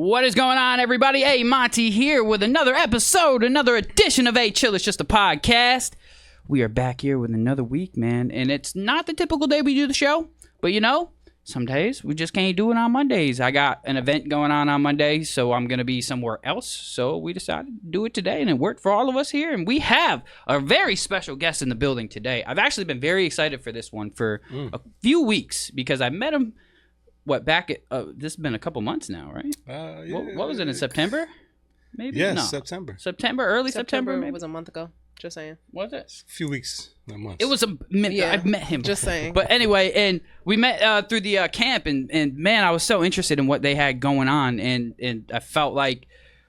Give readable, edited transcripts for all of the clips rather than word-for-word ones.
What is going on, everybody? Hey, Monty here with another episode, another edition of Hey Chill, It's Just a Podcast. We are back here with another week, man, and it's not the typical day we do the show, but you know, some days we just can't do it on Mondays. I got an event going on Monday, so I'm going to be somewhere else, so we decided to do it today, and it worked for all of us here, and we have a very special guest in the building today. I've actually been very excited for this one for a few weeks, because I met him back at this has been a couple months now, right? Yeah. What was it, in September? Maybe? Yes, No. September. Early September, maybe? It was a month ago. Just saying. Was it? A few weeks, not months. It was a minute. Yeah, I've met him. Just saying. But anyway, and we met through the camp, and man, I was so interested in what they had going on, and I felt like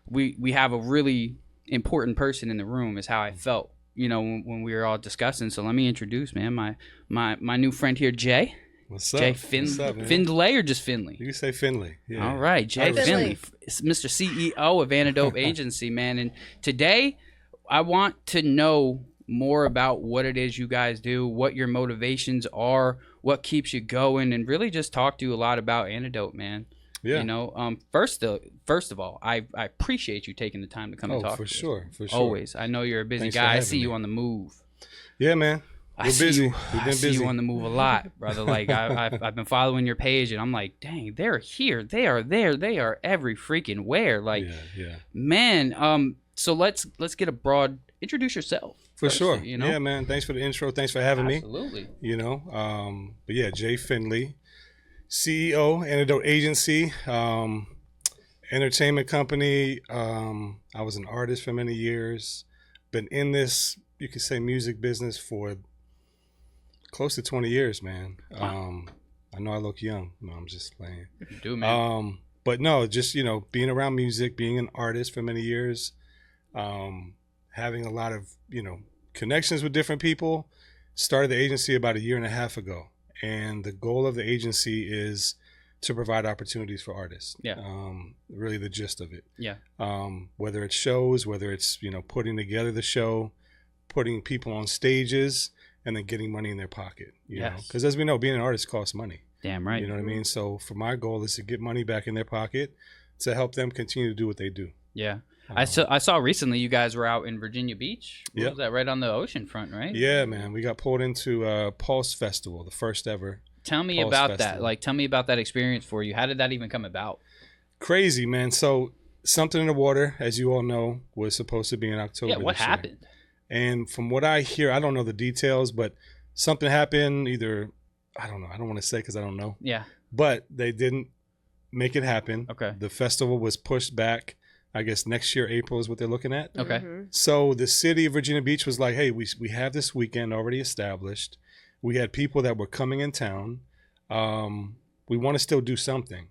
we have a really important person in the room, is how I felt, you know, when we were all discussing. So let me introduce, man, my new friend here, Jay. What's up? Jay What's up, man? Findlay or just Finley? You can say Findlay. Yeah. All right, Jay Finley. Mr. CEO of Antidote Agency, man. And today, I want to know more about what it is you guys do, what your motivations are, what keeps you going, and really just talk to you a lot about Antidote, man. Yeah. You know, first of all, I appreciate you taking the time to come and talk to us. For sure. Always. I know you're a busy Thanks for guy. I having see me. you on the move. Yeah, man. We're busy. We've I been see busy. you on the move a lot, brother. Like I've been following your page, and I'm like, dang, they're here, they are there, they are every freaking where. Like, yeah. man. So let's get a broad introduce yourself. For first, sure. You know? Yeah, man. Thanks for the intro. Thanks for having me. Absolutely. You know, but yeah, Jay Findlay, CEO, Antidote Agency, entertainment company. I was an artist for many years. Been in this, you could say, music business for close to 20 years, man. Wow. I know I look young. No, I'm just playing. You do, man. But no, just, you know, being around music, being an artist for many years, having a lot of, you know, connections with different people. Started the agency about 1.5 years ago. And the goal of the agency is to provide opportunities for artists. Yeah. Really the gist of it. Yeah. Whether it's shows, whether it's, you know, putting together the show, putting people on stages, and then getting money in their pocket. You know, because as we know, being an artist costs money. Damn right. You know what I mean? So for my goal is to get money back in their pocket to help them continue to do what they do. Yeah. I saw recently you guys were out in Virginia Beach. What was that, right on the ocean front, right? Yeah, man. We got pulled into Pulse Festival, the first ever. Tell me Pulse about Festival. that. Like, tell me about that experience for you. How did that even come about? Crazy, man. So Something in the Water, as you all know, was supposed to be in October. Yeah, what this year. happened? And from what I hear, I don't know the details, but something happened. Either, I don't know. I don't want to say because I don't know. Yeah. But they didn't make it happen. Okay. The festival was pushed back. I guess next year, April is what they're looking at. Okay. Mm-hmm. So the city of Virginia Beach was like, hey, we have this weekend already established. We had people that were coming in town. We want to still do something.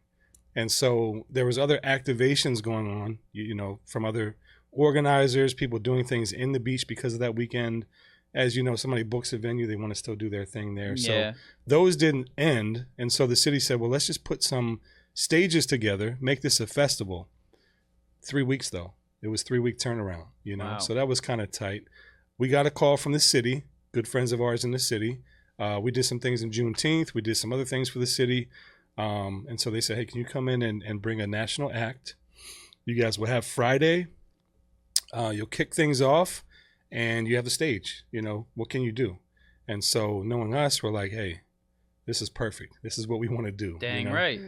And so there was other activations going on, you know, from other organizers, people doing things in the beach because of that weekend. As you know, somebody books a venue, they want to still do their thing there. Yeah. So those didn't end. And so the city said, well, let's just put some stages together, make this a festival. 3 weeks, though. It was 3-week turnaround, you know. Wow. So that was kind of tight. We got a call from the city, good friends of ours in the city. We did some things in Juneteenth. We did some other things for the city. And so they said, hey, can you come in and bring a national act? You guys will have Friday. You'll kick things off, and you have the stage. You know, what can you do? And so knowing us, we're like, hey, this is perfect. This is what we want to do. Dang you know? right.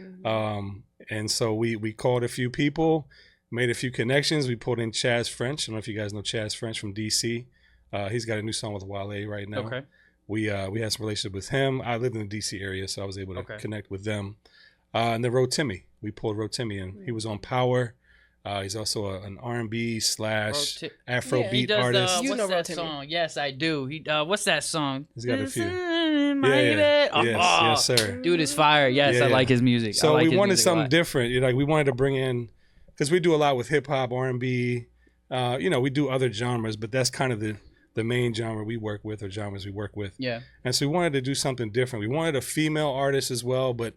And so we called a few people, made a few connections. We pulled in Chaz French. I don't know if you guys know Chaz French from DC. He's got a new song with Wale right now. Okay. We had some relationship with him. I lived in the DC area, so I was able to connect with them. And then Rotimi. We pulled Rotimi in. He was on Power. He's also an R&B / Afrobeat artist. You know What's that Rotimi. song? Yes, I do. What's that song? He's got a few. Yeah. Yes, sir. Dude is fire. Yes, Yeah, I yeah. like his music. So I like we his wanted music a something lot. different. You know, like we wanted to bring in, because we do a lot with hip hop, R&B. You know, we do other genres, but that's kind of the main genre we work with, or genres we work with. Yeah. And so we wanted to do something different. We wanted a female artist as well, but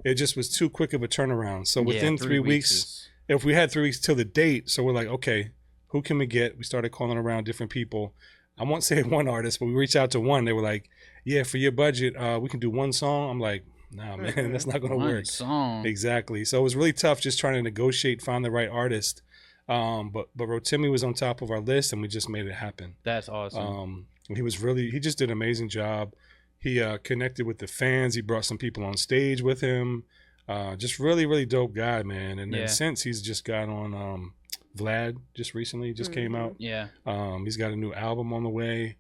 it just was too quick of a turnaround. So within 3 weeks, if we had 3 weeks till the date, so we're like, okay, who can we get? We started calling around different people. I won't say one artist, but we reached out to one. They were like, yeah, for your budget, we can do one song. I'm like, Nah, man, that's not going to work. Song. Exactly. So it was really tough just trying to negotiate, find the right artist. But Rotimi was on top of our list, and we just made it happen. That's awesome. He just did an amazing job. He connected with the fans. He brought some people on stage with him. Just really, really dope guy, man. And then since he's just got on Vlad just recently, just came out. Yeah. He's got a new album on the way.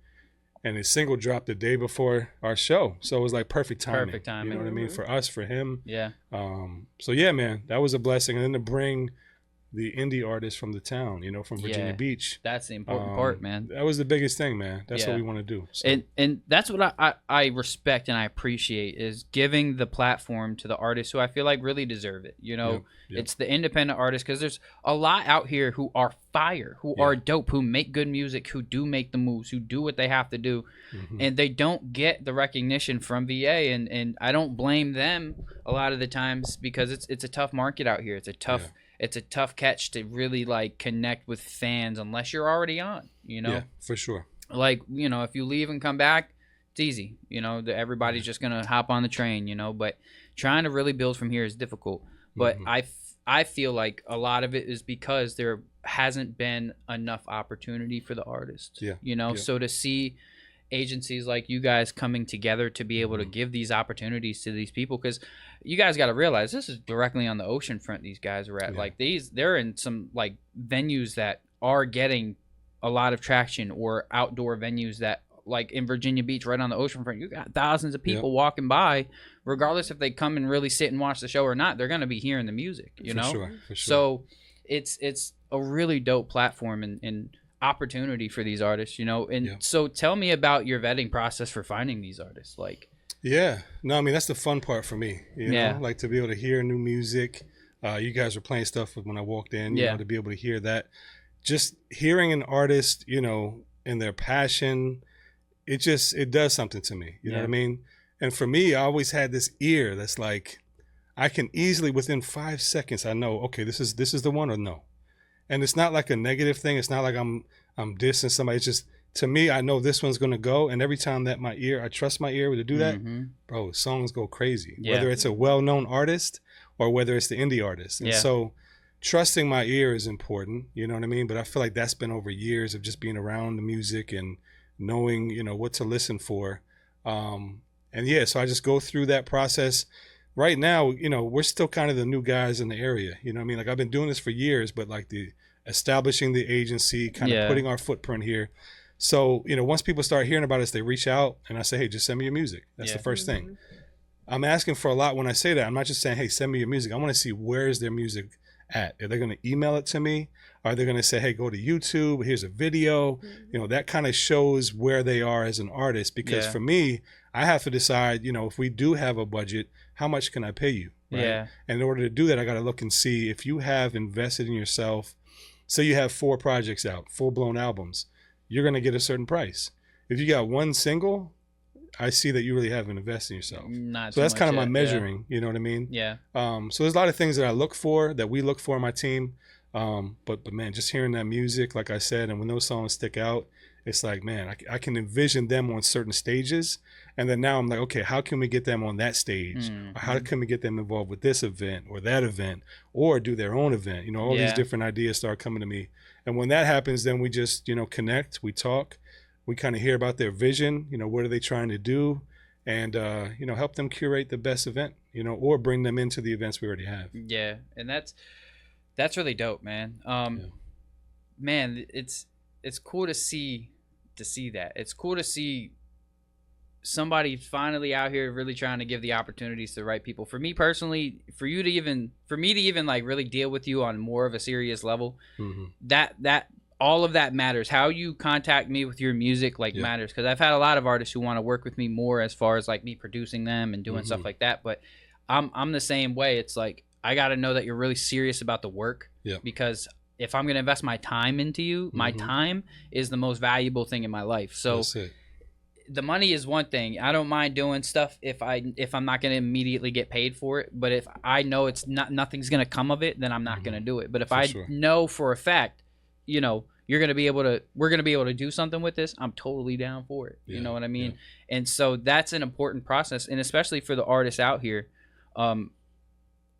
And his single dropped the day before our show. So it was like perfect timing. Perfect timing. You know what I mean? For us, for him. Yeah. So yeah, man, that was a blessing. And then to bring the indie artists from the town, from Virginia Beach. That's the important part, man. That was the biggest thing, man. That's what we want to do. So. And that's what I respect and I appreciate is giving the platform to the artists who I feel like really deserve it. It's the independent artists, because there's a lot out here who are fire, who are dope, who make good music, who do make the moves, who do what they have to do, and they don't get the recognition from VA, and I don't blame them a lot of the times, because it's a tough market out here. It's a tough catch to really like connect with fans unless you're already on, Yeah, for sure. Like, if you leave and come back, it's easy. Everybody's just going to hop on the train, but trying to really build from here is difficult. But I feel like a lot of it is because there hasn't been enough opportunity for the artist. So to see agencies like you guys coming together to be able to give these opportunities to these people, because you guys got to realize this is directly on the ocean front. These guys are at like they're in some like venues that are getting a lot of traction, or outdoor venues that like in Virginia Beach, right on the ocean front, you got thousands of people walking by, regardless if they come and really sit and watch the show or not, they're going to be hearing the music, For sure. So it's a really dope platform and opportunity for these artists, So tell me about your vetting process for finding these artists. Like, no, I mean, that's the fun part for me, like to be able to hear new music. You guys were playing stuff when I walked in, to be able to hear that, just hearing an artist, and their passion, it does something to me. You know what I mean? And for me, I always had this ear that's like, I can easily within 5 seconds, I know, okay, this is the one or no. And it's not like a negative thing. It's not like I'm dissing somebody. It's just, to me, I know this one's going to go. And every time that I trust my ear to do that, bro, songs go crazy. Whether it's a well-known artist or whether it's the indie artist. And so trusting my ear is important, you know what I mean? But I feel like that's been over years of just being around the music and knowing, what to listen for. So I just go through that process. Right now, we're still kind of the new guys in the area. You know what I mean? Like, I've been doing this for years, but like establishing the agency, kind of putting our footprint here. So, once people start hearing about us, they reach out and I say, hey, just send me your music. That's the first thing. I'm asking for a lot when I say that. I'm not just saying, hey, send me your music. I want to see where is their music at. Are they going to email it to me? Are they going to say, hey, go to YouTube, here's a video? That kind of shows where they are as an artist, because for me, I have to decide, if we do have a budget, how much can I pay you? Right? And in order to do that, I got to look and see if you have invested in yourself. Say you have 4 projects out, full-blown albums, you're going to get a certain price. If you got one single, I see that you really haven't invested in yourself. So that's kind of my measuring, you know what I mean? So there's a lot of things that I look for, that we look for in my team. But man, just hearing that music, like I said, and when those songs stick out, it's like, man, I can envision them on certain stages. And then now I'm like, okay, how can we get them on that stage? Or how can we get them involved with this event or that event, or do their own event? All these different ideas start coming to me. And when that happens, then we just, connect, we talk, we kind of hear about their vision, what are they trying to do? And, help them curate the best event, or bring them into the events we already have. Yeah. And that's really dope, man. Man, it's cool to see that. It's cool to see somebody finally out here really trying to give the opportunities to the right people. For me personally, for me to even like really deal with you on more of a serious level, that all of that matters. How you contact me with your music matters, because I've had a lot of artists who want to work with me more as far as like me producing them and doing stuff like that. But I'm the same way. It's like, I got to know that you're really serious about the work, because if I'm going to invest my time into you, my time is the most valuable thing in my life. So the money is one thing. I don't mind doing stuff if I'm not going to immediately get paid for it. But if I know nothing's going to come of it, then I'm not going to do it. But if know for a fact, you're we're gonna be able to do something with this, I'm totally down for it. You know what I mean? And so that's an important process, and especially for the artists out here.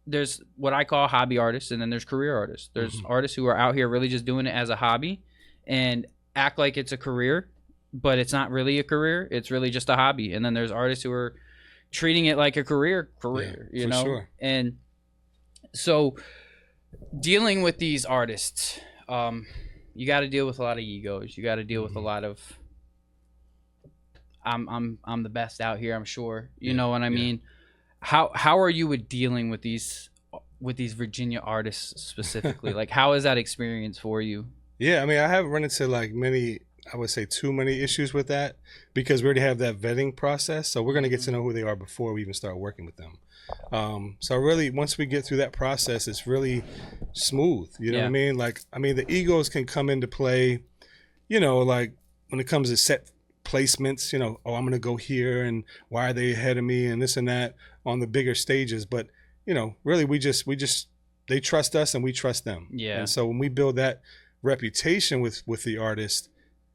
There's what I call hobby artists, and then there's career artists. There's artists who are out here really just doing it as a hobby and act like it's a career, but it's not really a career. It's really just a hobby. And then there's artists who are treating it like a career, you know? Sure. And so dealing with these artists, you got to deal with a lot of egos. You got to deal with a lot of, I'm the best out here, I'm sure. You know what I mean? How are you with dealing with these Virginia artists specifically? Like, how is that experience for you? Yeah, I mean, I haven't run into like many, I would say too many issues with that, because we already have that vetting process. So we're going to get to know who they are before we even start working with them. So really, once we get through that process, it's really smooth. You know what I mean? Like, I mean, the egos can come into play, you know, like when it comes to set placements, you know, oh, I'm going to go here and why are they ahead of me and this and that on the bigger stages. But, you know, really they trust us and we trust them. Yeah. And so when we build that reputation with the artist,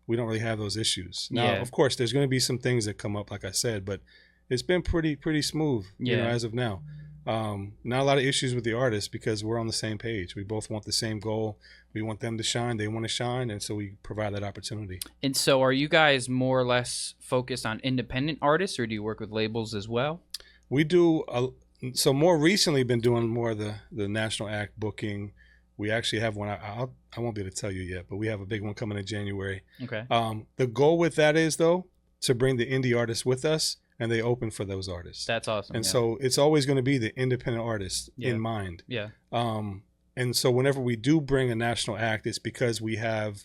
we don't really have those issues. Now, of course, there's going to be some things that come up, like I said, but it's been pretty smooth, you know, as of now. Not a lot of issues with the artist because we're on the same page. We both want the same goal. We want them to shine. They want to shine. And so we provide that opportunity. And so are you guys more or less focused on independent artists, or do you work with labels as well? We do. So more recently been doing more of the national act booking. We actually have one. I won't be able to tell you yet, but we have a big one coming in January. Okay. The goal with that is, though, to bring the indie artists with us, and they open for those artists. That's awesome. And so it's always going to be the independent artist in mind. Yeah. And so whenever we do bring a national act, it's because we have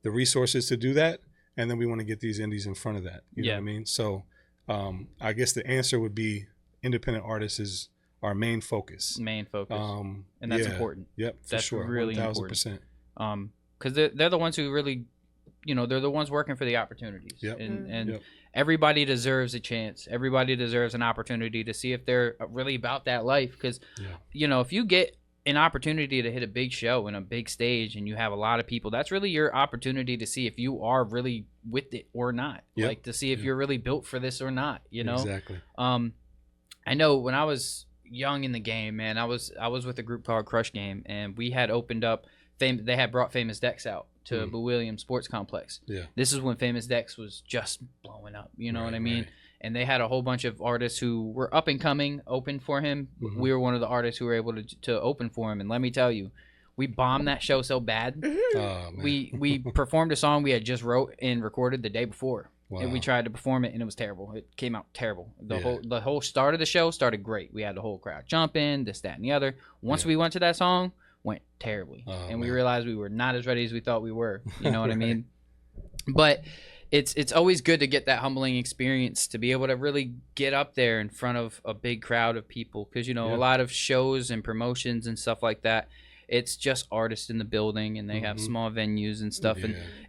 the resources to do that, and then we want to get these indies in front of that. You know what I mean? So I guess the answer would be independent artists is our main focus. And that's important. Yep, for sure. That's really 1,000%. Because they're the ones who really, you know, they're the ones working for the opportunities. Yep. And everybody deserves a chance. Everybody deserves an opportunity to see if they're really about that life. Because, you know, if you get an opportunity to hit a big show and a big stage and you have a lot of people, that's really your opportunity to see if you are really with it or not. Like to see if you're really built for this or not, you know? Exactly. I know when I was young in the game, man, I was with a group called Crush Game, and we had opened up, they had brought Famous Dex out to Blue Williams Sports Complex. This is when Famous Dex was just blowing up, you know what I mean? And they had a whole bunch of artists who were up and coming open for him. We were one of the artists who were able to open for him, and let me tell you, we bombed that show so bad. We performed a song we had just wrote and recorded the day before. Wow. And we tried to perform it, and it was terrible. It came out terrible. The whole start of the show started great. We had the whole crowd jumping, this, that, and the other. Once we went to that song, went terribly. And we realized we were not as ready as we thought we were. You know what I mean? But it's always good to get that humbling experience, to be able to really get up there in front of a big crowd of people. Because, you know, a lot of shows and promotions and stuff like that, it's just artists in the building, and they have small venues and stuff.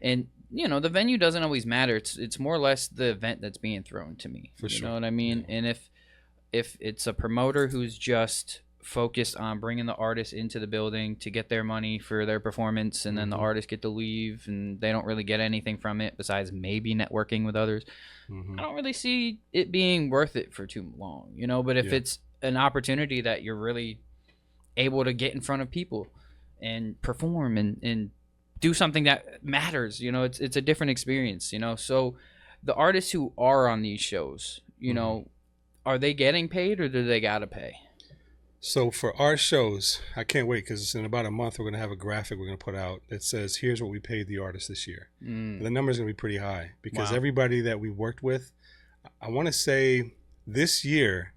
And you know, the venue doesn't always matter. It's more or less the event that's being thrown to me. You know what I mean? And if it's a promoter who's just focused on bringing the artist into the building to get their money for their performance, and then the artists get to leave and they don't really get anything from it besides maybe networking with others, I don't really see it being worth it for too long, you know? But if it's an opportunity that you're really able to get in front of people and perform and do something that matters, you know, it's a different experience, you know? So the artists who are on these shows, you know, are they getting paid, or do they gotta pay? So for our shows, I can't wait, because in about a month we're going to have a graphic we're going to put out that says, here's what we paid the artist this year. The number's going to be pretty high, because everybody that we worked with, I want to say this year,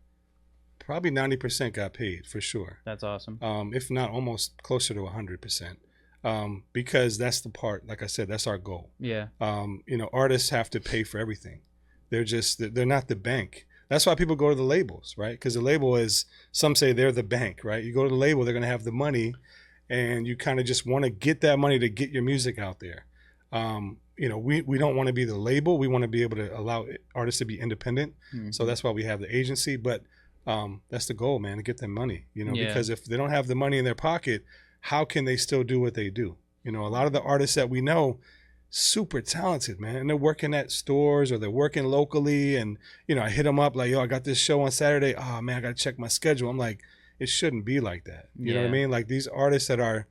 probably 90% got paid for sure. That's awesome. If not almost closer to 100%. Because that's the part, like I said, that's our goal. Yeah. You know, artists have to pay for everything. They're not the bank. That's why people go to the labels, right? Because the label is, some say they're the bank, right? You go to the label, they're going to have the money, and you kind of just want to get that money to get your music out there. You know, we don't want to be the label. We want to be able to allow artists to be independent. So that's why we have the agency. But that's the goal, man, to get them money, you know, because if they don't have the money in their pocket, how can they still do what they do? You know, a lot of the artists that we know, super talented, man. And they're working at stores or they're working locally. And, you know, I hit them up like, yo, I got this show on Saturday. Oh, man, I got to check my schedule. I'm like, it shouldn't be like that. You know what I mean? Like these artists that are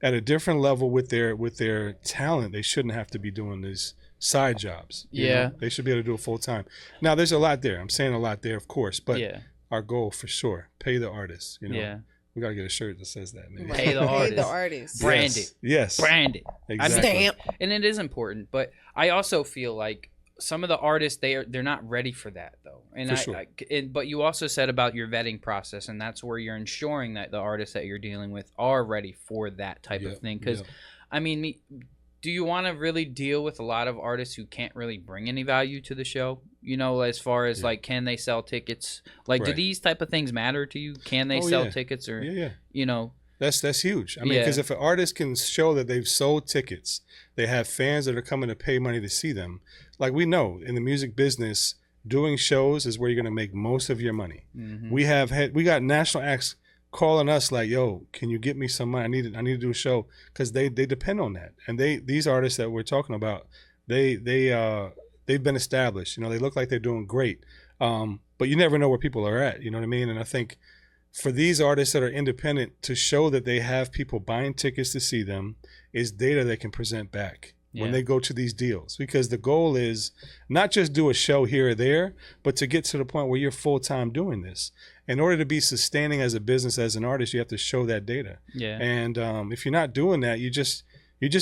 at a different level with their talent, they shouldn't have to be doing these side jobs. You know? They should be able to do it full time. Now, there's a lot there. I'm saying a lot there, of course. But our goal for sure, pay the artists. You know? We got to get a shirt that says that, man. Pay the artist. Pay the artist. Brand it. Yes. Brand it. Exactly. Stamp. And it is important. But I also feel like some of the artists, they're not ready for that, though. And for sure. But you also said about your vetting process, and that's where you're ensuring that the artists that you're dealing with are ready for that type of thing. Because, I mean, do you want to really deal with a lot of artists who can't really bring any value to the show? You know, as far as like, can they sell tickets? Like, do these type of things matter to you? Can they sell tickets, or you know? That's huge. I mean, because if an artist can show that they've sold tickets, they have fans that are coming to pay money to see them. Like we know in the music business, doing shows is where you're going to make most of your money. Mm-hmm. We got national acts calling us like, yo, can you get me some money? I need to do a show, because they depend on that. And these artists that we're talking about, they've been established. You know, they look like they're doing great. But you never know where people are at. You know what I mean? And I think for these artists that are independent, to show that they have people buying tickets to see them is data they can present back when they go to these deals. Because the goal is not just do a show here or there, but to get to the point where you're full-time doing this. In order to be sustaining as a business, as an artist, you have to show that data. Yeah. And if you're not doing that, you're just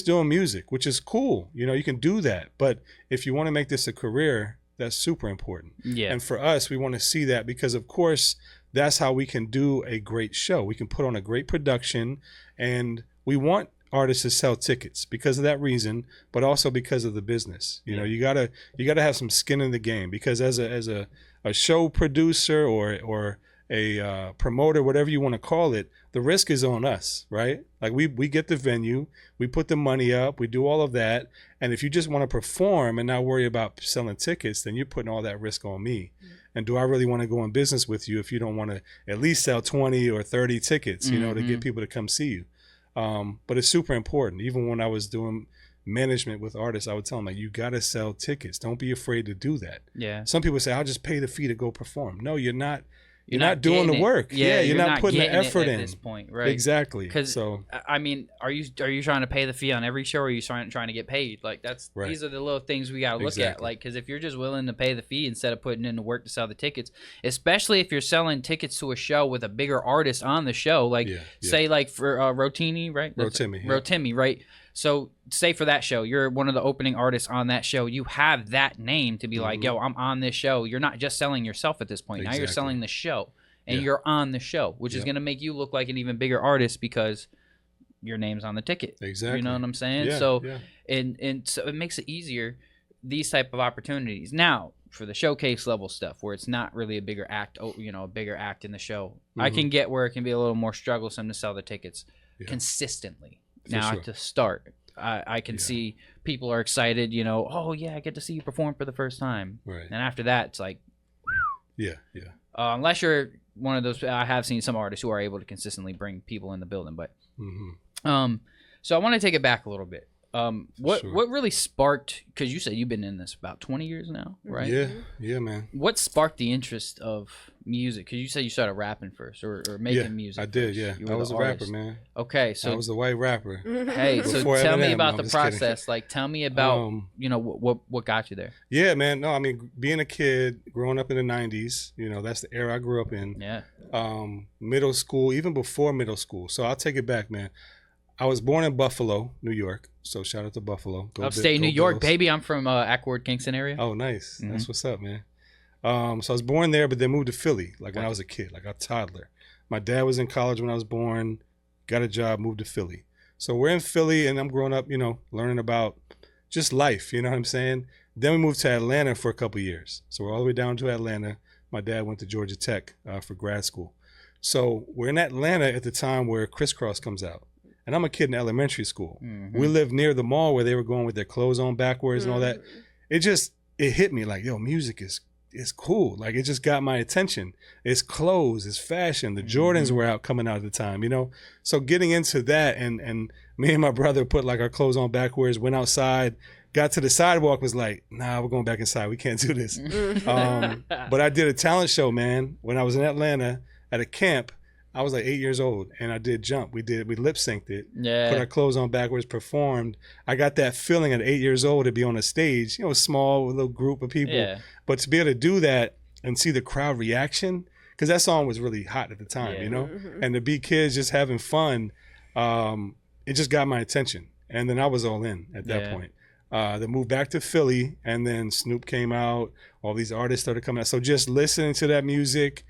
doing music, which is cool. You know, you can do that. But if you want to make this a career, that's super important. Yeah. And for us, we want to see that, because, of course, that's how we can do a great show. We can put on a great production, and we want artists to sell tickets because of that reason, but also because of the business. You know, you gotta have some skin in the game, because as a show producer or a promoter, whatever you want to call it, the risk is on us, right? Like we get the venue, we put the money up, we do all of that. And if you just want to perform and not worry about selling tickets, then you're putting all that risk on me. And do I really want to go in business with you if you don't want to at least sell 20 or 30 tickets, you know, to get people to come see you? But it's super important. Even when I was doing management with artists, I would tell them, like, you got to sell tickets. Don't be afraid to do that. Yeah. Some people say, I'll just pay the fee to go perform. No, you're not. You're not doing the work. Yeah, you're not putting the effort in at this point, right? Exactly. Because I mean, are you trying to pay the fee on every show, or are you trying to get paid? Like these are the little things we gotta look at. Like, because if you're just willing to pay the fee instead of putting in the work to sell the tickets, especially if you're selling tickets to a show with a bigger artist on the show, like say like for Rotimi, right? Rotimi, right? So say for that show, you're one of the opening artists on that show. You have that name to be like, yo, I'm on this show. You're not just selling yourself at this point. Now you're selling the show, and you're on the show, which is going to make you look like an even bigger artist because your name's on the ticket. Exactly. You know what I'm saying? And so it makes it easier, these type of opportunities. Now, for the showcase level stuff where it's not really a bigger act, a bigger act in the show, I can get where it can be a little more strugglesome to sell the tickets consistently. Now to start, I can see people are excited, oh yeah, I get to see you perform for the first time. Right. And after that, it's like, unless you're one of those, I have seen some artists who are able to consistently bring people in the building, but, so I want to take it back a little bit. What really sparked, because you said you've been in this about 20 years now, right? Yeah, man. What sparked the interest of music? Because you said you started rapping first, or making music. I did, I was a rapper, man. Okay, so I was a white rapper. Hey, so tell me about the process. Kidding. Like, tell me about what got you there. Yeah, man. No, I mean, being a kid, growing up in the 90s, that's the era I grew up in. Yeah. Middle school, even before middle school. So I'll take it back, man. I was born in Buffalo, New York. So shout out to Buffalo. Upstate New York, baby. I'm from Acworth, Kingston area. Oh, nice. Mm-hmm. That's what's up, man. So I was born there, but then moved to Philly, like when I was a kid, like a toddler. My dad was in college when I was born, got a job, moved to Philly. So we're in Philly, and I'm growing up, learning about just life, you know what I'm saying? Then we moved to Atlanta for a couple years. So we're all the way down to Atlanta. My dad went to Georgia Tech for grad school. So we're in Atlanta at the time where Crisscross comes out. And I'm a kid in elementary school. Mm-hmm. We lived near the mall where they were going with their clothes on backwards and all that. It hit me like, yo, music is it's cool. Like, it just got my attention. It's clothes, it's fashion. The Jordans were out coming out at the time, you know? So getting into that, and me and my brother put like our clothes on backwards, went outside, got to the sidewalk, was like, nah, we're going back inside. We can't do this. But I did a talent show, man, when I was in Atlanta at a camp. I was like 8 years old, and I did Jump. We lip synced it, put our clothes on backwards, performed. I got that feeling at 8 years old to be on a stage, you know, small, little group of people. But to be able to do that and see the crowd reaction, because that song was really hot at the time, you know, and to be kids just having fun, it just got my attention. And then I was all in at that point. Then moved back to Philly, and then Snoop came out. All these artists started coming out. So just listening to that music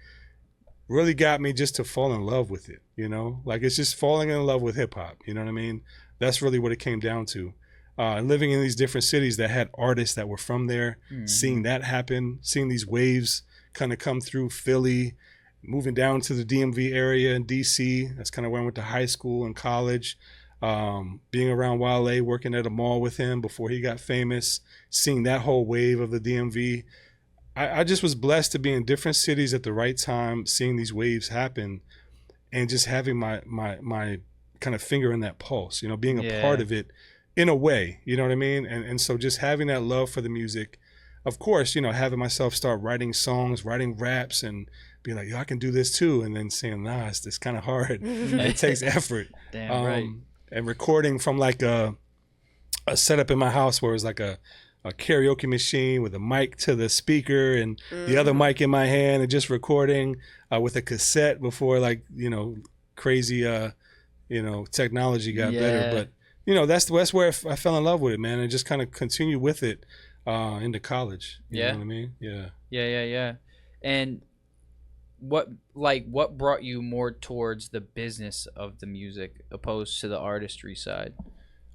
really got me just to fall in love with it, you know? Like, it's just falling in love with hip hop, you know what I mean? That's really what it came down to. Living in these different cities that had artists that were from there, seeing that happen, seeing these waves kind of come through Philly, moving down to the DMV area in DC. That's kind of where I went to high school and college. Being around Wale, working at a mall with him before he got famous, seeing that whole wave of the DMV. I just was blessed to be in different cities at the right time, seeing these waves happen, and just having my kind of finger in that pulse, you know, being a part of it in a way, you know what I mean? And so just having that love for the music, of course, you know, having myself start writing songs, writing raps, and be like, yo, I can do this too. And then saying, nah, it's kind of hard. It takes effort. Damn right. And recording from like a setup in my house where it was like a karaoke machine with a mic to the speaker and the other mic in my hand, and just recording with a cassette before, like, you know, crazy, you know, technology got better. But, you know, that's where I fell in love with it, man, and just kind of continued with it into college. You know what I mean? Yeah. And what brought you more towards the business of the music opposed to the artistry side?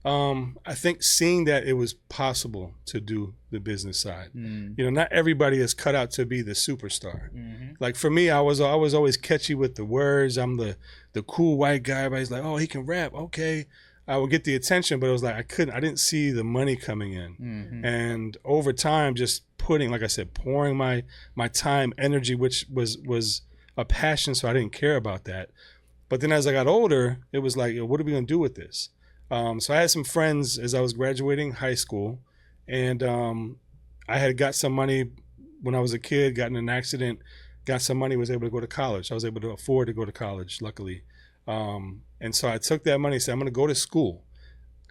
I think seeing that it was possible to do the business side. You know, not everybody is cut out to be the superstar. Like for me, I was always catchy with the words. I'm the cool white guy. Everybody's like, oh, he can rap. Okay. I would get the attention, but it was like I didn't see the money coming in. And over time, just putting, like I said, pouring my time, energy, which was a passion, so I didn't care about that. But then as I got older, it was like, what are we gonna do with this? So I had some friends as I was graduating high school, and I had got some money when I was a kid, got in an accident, got some money, was able to go to college. I was able to afford to go to college, luckily. And so I took that money and said, I'm going to go to school.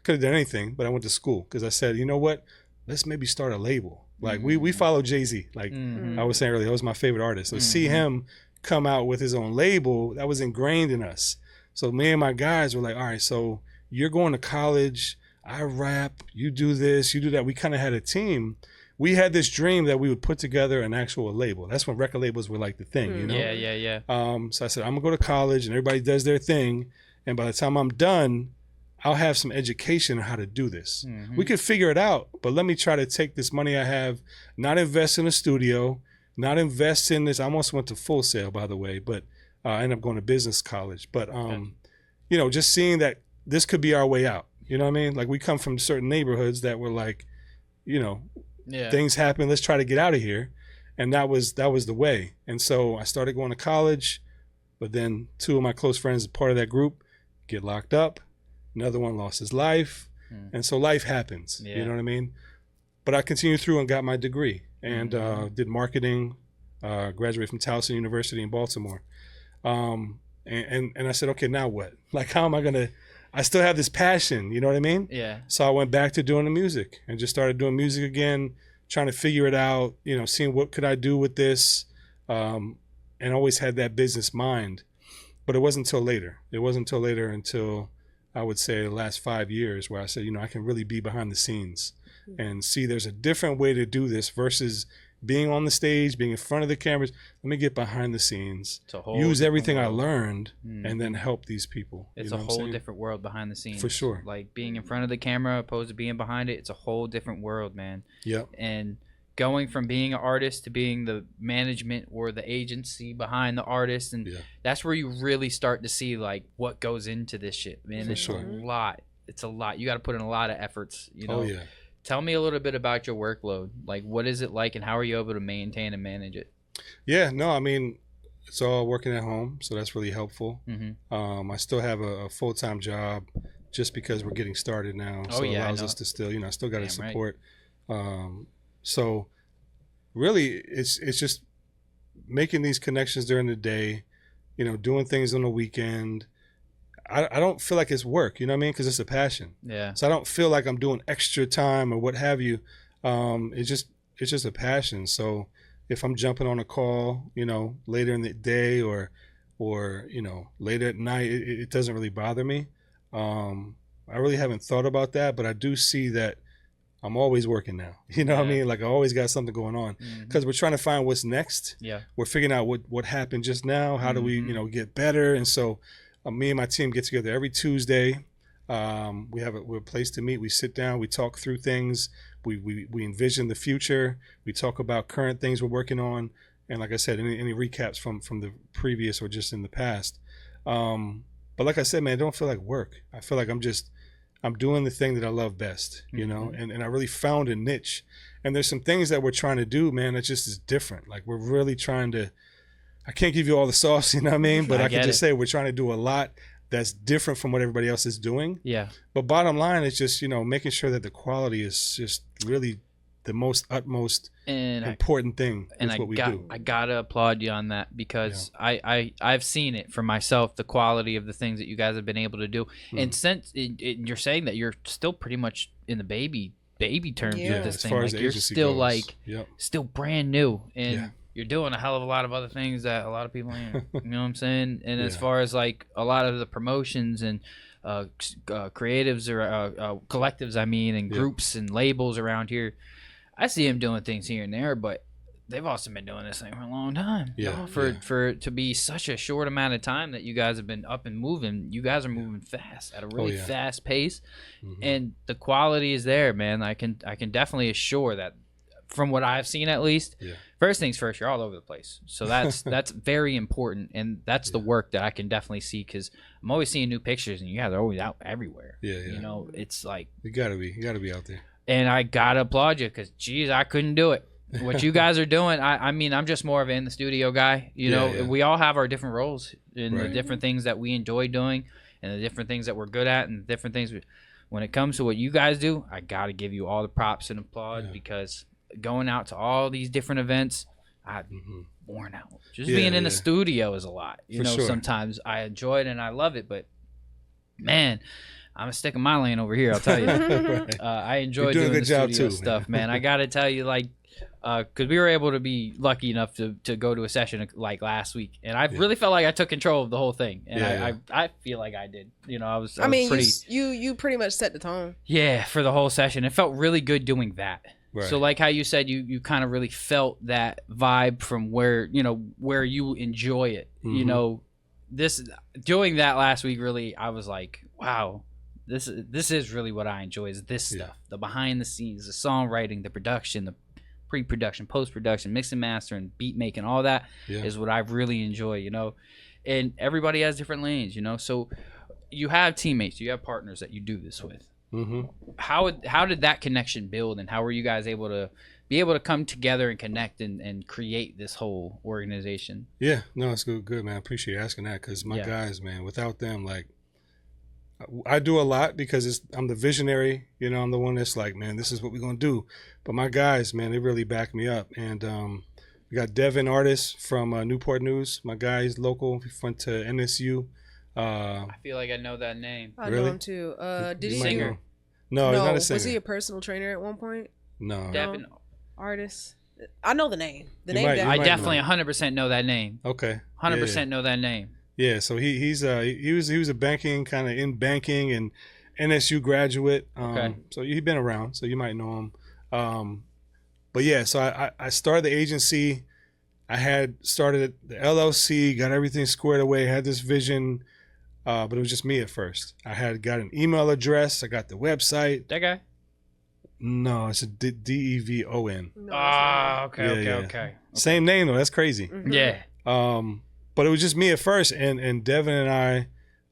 Could have done anything, but I went to school because I said, you know what? Let's maybe start a label. Like we follow Jay-Z. Like I was saying earlier, that was my favorite artist. So see him come out with his own label, that was ingrained in us. So me and my guys were like, all right, so you're going to college, I rap, you do this, you do that. We kind of had a team. We had this dream that we would put together an actual label. That's when record labels were like the thing, you know? Yeah. So I said, I'm gonna go to college and everybody does their thing. And by the time I'm done, I'll have some education on how to do this. We could figure it out, but let me try to take this money I have, not invest in a studio, not invest in this. I almost went to Full Sail, by the way, but I ended up going to business college. But, you know, just seeing that this could be our way out. You know what I mean? Like we come from certain neighborhoods that were like, you know, things happen, let's try to get out of here. And that was the way. And so I started going to college, but then two of my close friends, part of that group, get locked up. Another one lost his life. And so life happens, you know what I mean? But I continued through and got my degree and did marketing, graduated from Towson University in Baltimore. And I said, okay, now what? Like, how am I going to, I still have this passion, you know what I mean? Yeah. So I went back to doing the music and just started doing music again, trying to figure it out, you know, seeing what could I do with this, and always had that business mind. But it wasn't until later. It wasn't until later, until I would say the last 5 years, where I said, you know, I can really be behind the scenes and see there's a different way to do this versus being on the stage, being in front of the cameras. Let me get behind the scenes, use everything I learned, and then help these people. It's you know a whole different world behind the scenes. For sure. Like being in front of the camera opposed to being behind it, it's a whole different world, man. Yep. And going from being an artist to being the management or the agency behind the artist, and that's where you really start to see like what goes into this shit, man. It's a lot. It's a lot. You got to put in a lot of efforts, you know, Tell me a little bit about your workload. Like, what is it like, and how are you able to maintain and manage it? Yeah, no, I mean, it's all working at home, so that's really helpful. Mm-hmm. I still have a full-time job just because we're getting started now. So it allows us to still, I still got to support. Right. So really, it's just making these connections during the day, doing things on the weekend. I don't feel like it's work, you know what I mean? Because it's a passion. Yeah. So I don't feel like I'm doing extra time or what have you. It's just a passion. So if I'm jumping on a call, later in the day or later at night, it doesn't really bother me. I really haven't thought about that, but I do see that I'm always working now. You know what I mean? Like I always got something going on because we're trying to find what's next. Yeah. We're figuring out what happened just now. How do we, get better? And so me and my team get together every Tuesday. We have a place to meet. We sit down. We talk through things. We envision the future. We talk about current things we're working on. And like I said, any recaps from the previous or just in the past. But like I said, man, I don't feel like work. I feel like I'm doing the thing that I love best, and I really found a niche. And there's some things that we're trying to do, man, that just is different. Like we're really trying to, I can't give you all the sauce, you know what I mean? But I can just say we're trying to do a lot that's different from what everybody else is doing. Yeah. But bottom line is just, making sure that the quality is just really the most utmost important thing with what we do. I gotta applaud you on that because I've seen it for myself, the quality of the things that you guys have been able to do. And since you're saying that you're still pretty much in the baby terms with this thing, like you're still goes. Still brand new, and you're doing a hell of a lot of other things that a lot of people ain't. You know what I'm saying? And as far as like a lot of the promotions and creatives or collectives, and groups and labels around here, I see them doing things here and there, but they've also been doing this thing for a long time. For it to be such a short amount of time that you guys have been up and moving, you guys are moving fast at a really fast pace, and the quality is there, man. I can definitely assure that from what I've seen, at least. First things first, you're all over the place, so that's very important, and that's the work that I can definitely see because I'm always seeing new pictures, and you guys are always out everywhere. It's like you gotta be out there. And I gotta applaud you because, geez, I couldn't do it. What you guys are doing, I mean, I'm just more of an in the studio guy. We all have our different roles and the different things that we enjoy doing and the different things that we're good at and the different things. When it comes to what you guys do, I gotta give you all the props and applaud because going out to all these different events, I'd be worn out. Just being in the studio is a lot. Sometimes I enjoy it and I love it, but man, I'm a stick in my lane over here, I'll tell you. I enjoy doing the studio stuff, man. I got to tell you, like, because we were able to be lucky enough to go to a session like last week, and I really felt like I took control of the whole thing, and I feel like I did. I was pretty, you pretty much set the tone. Yeah, for the whole session. It felt really good doing that. Right. So like how you said, you kind of really felt that vibe from where you enjoy it. This doing that last week, really, I was like, wow. This is really what I enjoy is this stuff, the behind the scenes, the songwriting, the production, the pre-production, post-production, mix and master, and beat making, all that is what I really enjoy, and everybody has different lanes, so you have teammates, you have partners that you do this with. How did that connection build, and how were you guys able to come together and connect and create this whole organization? It's good, man. I appreciate you asking that because my guys, man, without them, like, I do a lot because I'm the visionary, I'm the one that's like, man, this is what we're going to do. But my guys, man, they really back me up. And we got Devin Artis from Newport News. My guy is local. He went to NSU. I feel like I know that name. I know him too. Did he singer? No, he's not a singer. Was he a personal trainer at one point? No. Devin Artis. I know the name. I definitely 100% know that name. Okay. 100% know that name. Yeah, so he was a banking, kind of in banking and NSU graduate. So he's been around, so you might know him. But yeah, so I started the agency. I had started the LLC, got everything squared away, had this vision, but it was just me at first. I had got an email address, I got the website. That guy? No, it's a Devon. Okay. Same name though. That's crazy. Yeah. But it was just me at first, and Devin and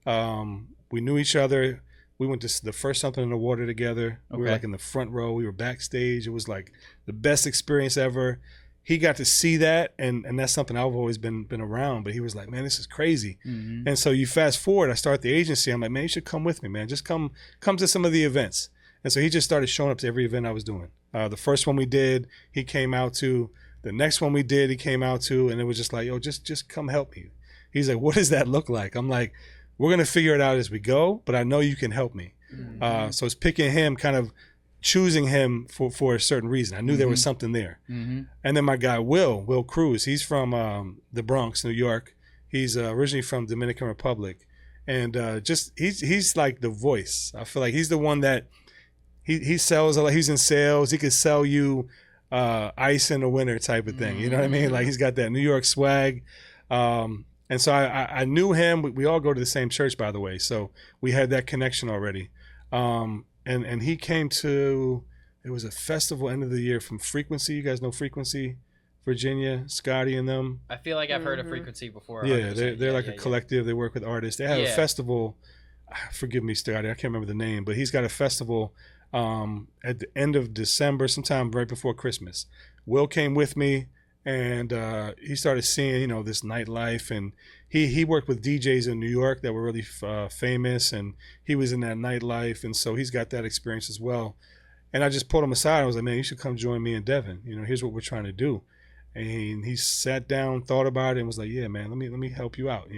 I, we knew each other. We went to the first Something in the Water together. We were Okay. like in the front row. We were backstage. It was like the best experience ever. He got to see that, and that's something I've always been around. But he was like, man, this is crazy. Mhm. And so you fast forward, I start the agency. I'm like, man, you should come with me, man. Just come to some of the events. And so he just started showing up to every event I was doing. The first one we did, he came out to. The next one we did, he came out to, and it was just like, yo, just come help me. He's like, what does that look like? I'm like, we're gonna figure it out as we go, but I know you can help me. So it's picking him, kind of choosing him for a certain reason. I knew there was something there. Mhm. And then my guy Will Cruz, he's from the Bronx, New York. He's originally from Dominican Republic, and just he's like the voice. I feel like he's the one that he sells a lot. He's in sales. He could sell you ice in the winter type of thing. You know what I mean? Like he's got that New York swag. And so I knew him. We all go to the same church, by the way. So we had that connection already. And he came to, it was a festival end of the year from Frequency. You guys know Frequency, Virginia, Scotty and them. I feel like I've heard of Frequency before. Yeah, 100%. they're like a collective. They work with artists. They have a festival. Forgive me, Scotty. I can't remember the name, but he's got a festival at the end of December, sometime right before Christmas. Will came with me, and he started seeing, this nightlife, and he worked with DJs in New York that were really famous, and he was in that nightlife, and so he's got that experience as well. And I just pulled him aside. I was like, man, you should come join me and Devin. Here's what we're trying to do. And he sat down, thought about it, and was like, yeah, man, let me help you out,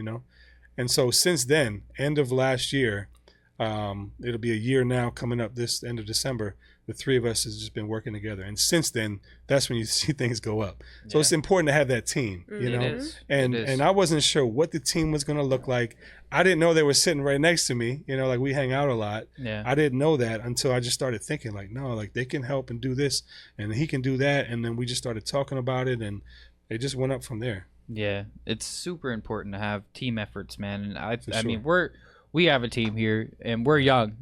And so since then, end of last year, it'll be a year now coming up this end of December, the three of us has just been working together. And since then, that's when you see things go up. So it's important to have that team, It is. And I wasn't sure what the team was going to look like. I didn't know they were sitting right next to me. Like we hang out a lot. Yeah. I didn't know that until I just started thinking like, no, like they can help and do this and he can do that. And then we just started talking about it and it just went up from there. Yeah, it's super important to have team efforts, man. And I sure. mean, we have a team here, and we're young.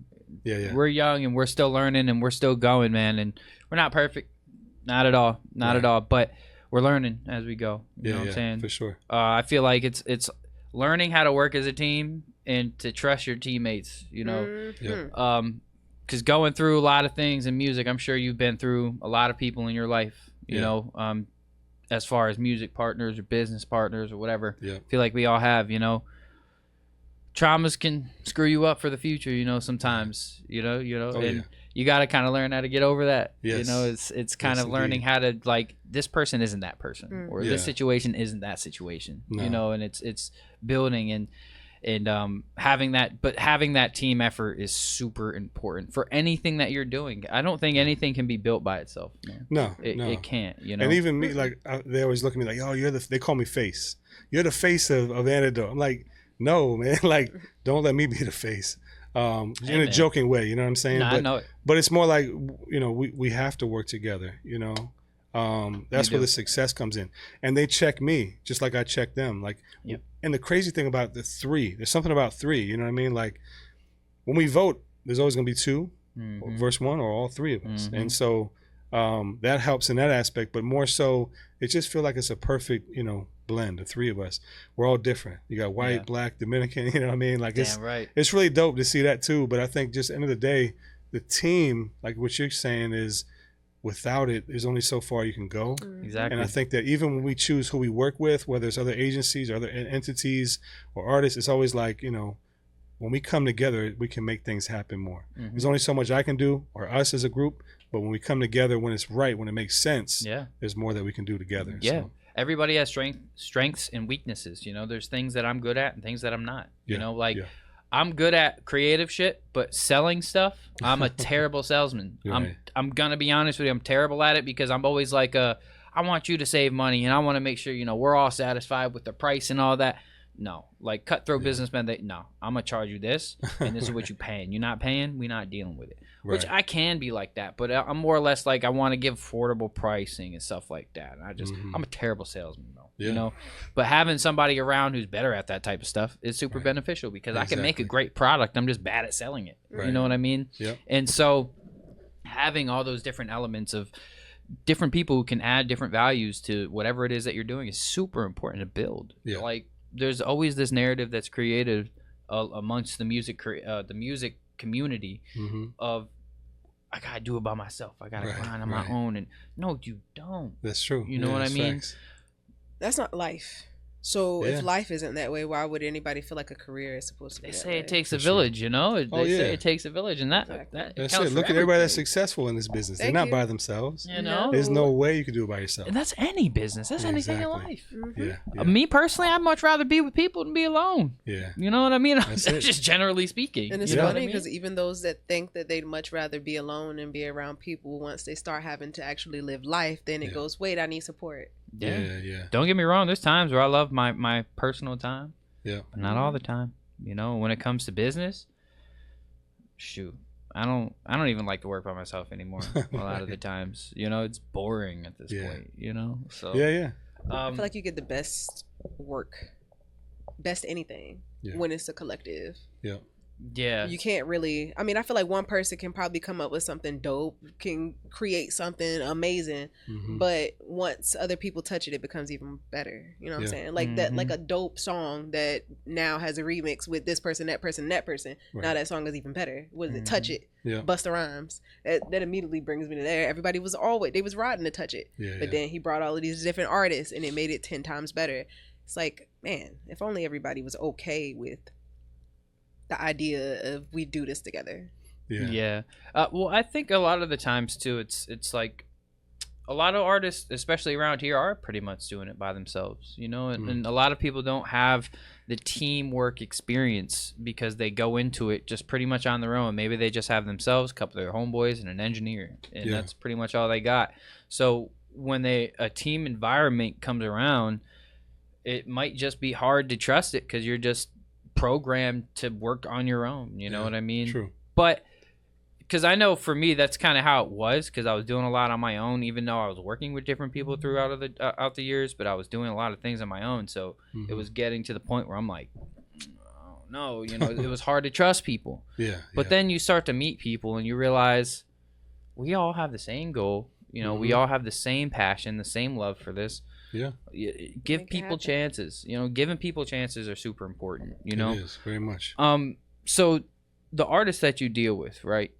Yeah. We're young, and we're still learning, and we're still going, man. And we're not perfect, not at all, at all. But we're learning as we go. You know what I'm saying? For sure. I feel like it's learning how to work as a team and to trust your teammates. Because going through a lot of things in music, I'm sure you've been through a lot of people in your life. You know. As far as music partners or business partners or whatever. Yeah. I feel like we all have, traumas can screw you up for the future, sometimes, and you got to kind of learn how to get over that. Yes. It's kind of learning how to, like, this person isn't that person or this situation isn't that situation, and it's building and having that team effort is super important for anything that you're doing. I don't think anything can be built by itself. No, it can't. And even me, like they always look at me like, "Oh, they call me face. You're the face of Antidote." I'm like, "No, man. Like, don't let me be the face." In a joking way, you know what I'm saying? I know it. But it's more like we have to work together. That's where the success comes in, and they check me just like I check them. Like, and the crazy thing about the three, there's something about three. You know what I mean? Like, when we vote, there's always going to be two, verse one, or all three of us, and so that helps in that aspect. But more so, it just feels like it's a perfect, blend. The three of us, we're all different. You got white, black, Dominican. You know what I mean? Like, it's really dope to see that too. But I think just end of the day, the team, like what you're saying, is without it, there's only so far you can go. Exactly. And I think that even when we choose who we work with, whether it's other agencies or other entities or artists, it's always like, when we come together, we can make things happen more. There's only so much I can do, or us as a group, but when we come together, when it's right, when it makes sense, there's more that we can do together. Yeah. So. Everybody has strengths and weaknesses. There's things that I'm good at and things that I'm not. I'm good at creative shit, but selling stuff, I'm a terrible salesman. I'm gonna be honest with you, I'm terrible at it because I'm always like, I want you to save money and I want to make sure we're all satisfied with the price and all that. No, like cutthroat businessmen, I'm gonna charge you this, and this is what you're paying. You're not paying, we're not dealing with it. Which I can be like that, but I'm more or less like I want to give affordable pricing and stuff like that. And I'm a terrible salesman though, But having somebody around who's better at that type of stuff is super beneficial because I can make a great product. I'm just bad at selling it. You know what I mean? Yeah. And so having all those different elements of different people who can add different values to whatever it is that you're doing is super important to build. Like, there's always this narrative that's created amongst the music community of I gotta do it by myself. I gotta grind on my own. And no, you don't. That's true. You know what I mean? Facts. That's not life. So if life isn't that way, why would anybody feel like a career is supposed to be? They that say way? it takes a village, you know. They say it takes a village, and that that's counts it. for Look at everybody that's everything. successful in this business. Thank They're not you. by themselves. You know, There's no way you could do it by yourself. and that's any business. That's anything in life. Yeah. Me personally, I'd much rather be with people than be alone. Yeah. You know what I mean? That's it. Just generally speaking. And it's you know funny what I because mean? even those that think that they'd much rather be alone and be around people, once they start having to actually live life, then it goes, wait, I need support. Yeah. Don't get me wrong. There's times where I love my personal time. Yeah. But not all the time. You know, when it comes to business, shoot, I don't even like to work by myself anymore. A lot of the times, you know, it's boring at this point. You know, so Yeah. I feel like you get the best work, best anything when it's a collective. Yeah. You can't really, I mean, I feel like one person can probably come up with something dope, can create something amazing, but once other people touch it, it becomes even better. You know what I'm saying? Like that, like a dope song that now has a remix with this person, that person, that person. Right. Now that song is even better. What is it? Touch It. Yeah. Busta Rhymes. That immediately brings me to there. Everybody was they was riding to Touch It. But then he brought all of these different artists and it made it 10 times better. It's like, man, if only everybody was okay with the idea of we do this together. Yeah. Well, I think a lot of the times too, it's like a lot of artists, especially around here, are pretty much doing it by themselves, you know, and a lot of people don't have the teamwork experience because they go into it just pretty much on their own. Maybe they just have themselves, a couple of their homeboys, and an engineer, and that's pretty much all they got. So when a team environment comes around, it might just be hard to trust it because you're just programmed to work on your own. You know what I mean? True. But because I know for me that's kind of how it was, because I was doing a lot on my own, even though I was working with different people throughout out the years, but I was doing a lot of things on my own. So it was getting to the point where I'm like, oh no, you know, it was hard to trust people. But then you start to meet people and you realize we all have the same goal. You know, we all have the same passion, the same love for this. Give people chances. You know, giving people chances are super important. You know, it is very much. So the artists that you deal with, right?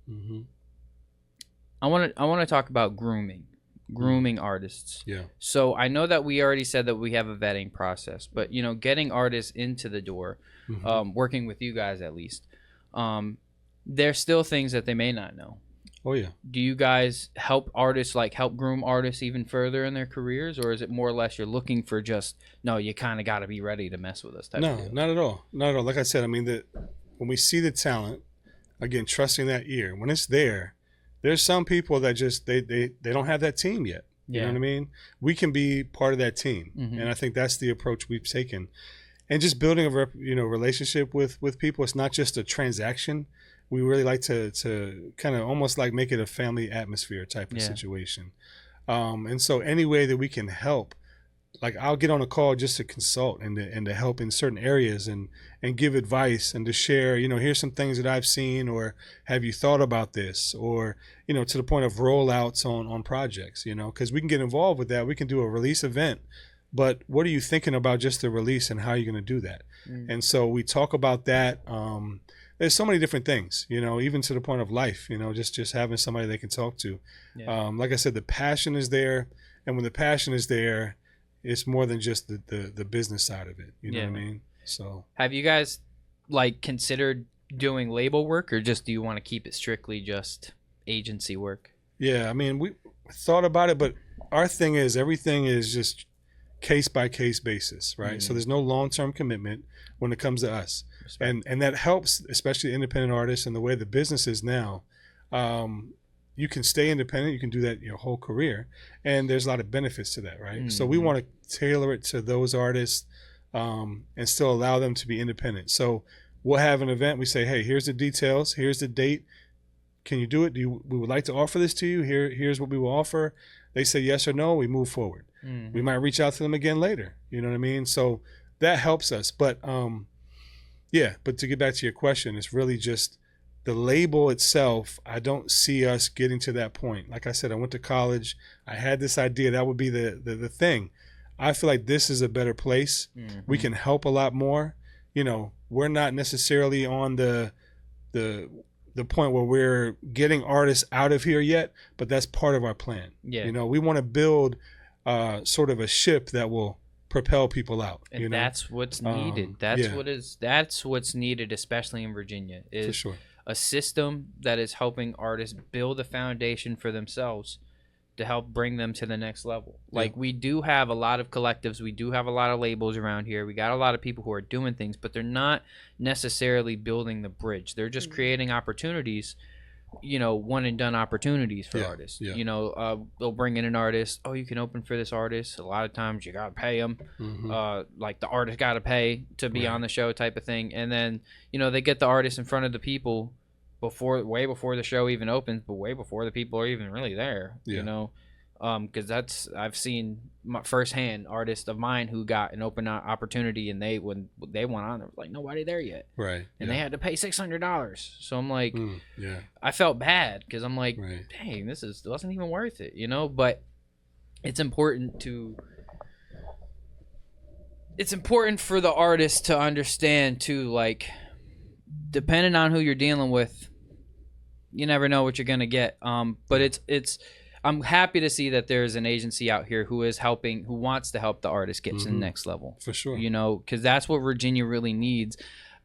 I want to talk about grooming artists. So I know that we already said that we have a vetting process, but you know, getting artists into the door, working with you guys at least, there's still things that they may not know. Oh yeah. Do you guys help artists, like help groom artists even further in their careers, or is it more or less you're looking for just, no, you kind of got to be ready to mess with us type of deal? Not at all. Not at all. Like I said, I mean, when we see the talent, again, trusting that ear, when it's there's some people that just they don't have that team yet. You know what I mean? We can be part of that team, and I think that's the approach we've taken. And just building a relationship with people. It's not just a transaction. We really like to kind of almost like make it a family atmosphere type of situation. And so any way that we can help, like I'll get on a call just to consult and to help in certain areas and give advice and to share, you know, here's some things that I've seen, or have you thought about this, or, you know, to the point of rollouts on projects, you know, because we can get involved with that. We can do a release event, but what are you thinking about just the release and how are you going to do that? And so we talk about that. There's so many different things, you know, even to the point of life, you know, just having somebody they can talk to. Like I said, the passion is there. And when the passion is there, it's more than just the business side of it. You know what I mean? So have you guys like considered doing label work, or just do you want to keep it strictly just agency work? Yeah, I mean, we thought about it, but our thing is everything is just case by case basis, right? So there's no long-term commitment when it comes to us. And that helps, especially independent artists, and the way the business is now. You can stay independent. You can do that your whole career, and there's a lot of benefits to that, right? So we want to tailor it to those artists, and still allow them to be independent. So we'll have an event. We say, hey, here's the details. Here's the date. Can you do it? We would like to offer this to you. Here's what we will offer. They say yes or no. We move forward. We might reach out to them again later. You know what I mean? So that helps us. But but to get back to your question, it's really just the label itself. I don't see us getting to that point. Like I said, I went to college. I had this idea that would be the thing. I feel like this is a better place. We can help a lot more. You know, we're not necessarily on the the point where we're getting artists out of here yet, but that's part of our plan. Yeah. You know, we want to build sort of a ship that will propel people out. And you know? that's what's needed. That's what's needed, especially in Virginia, is For sure. a system that is helping artists build a foundation for themselves to help bring them to the next level. Like, we do have a lot of collectives, we do have a lot of labels around here, we got a lot of people who are doing things, but they're not necessarily building the bridge. They're just creating opportunities, you know, one and done opportunities for artists. You know, they'll bring in an artist, oh, you can open for this artist. A lot of times you gotta pay them, like the artist gotta pay to be on the show type of thing. And then, you know, they get the artist in front of the people way before the show even opens, but way before the people are even really there. You know, because I've seen firsthand artists of mine who got an open opportunity, and when they went on, there was like nobody there yet, right? And they had to pay $600. So I'm like, yeah, I felt bad because I'm like, dang, this wasn't even worth it, you know. But it's important for the artist to understand too, like, depending on who you're dealing with, you never know what you're gonna get. But I'm happy to see that there's an agency out here who wants to help the artist get to the next level. For sure. You know, because that's what Virginia really needs.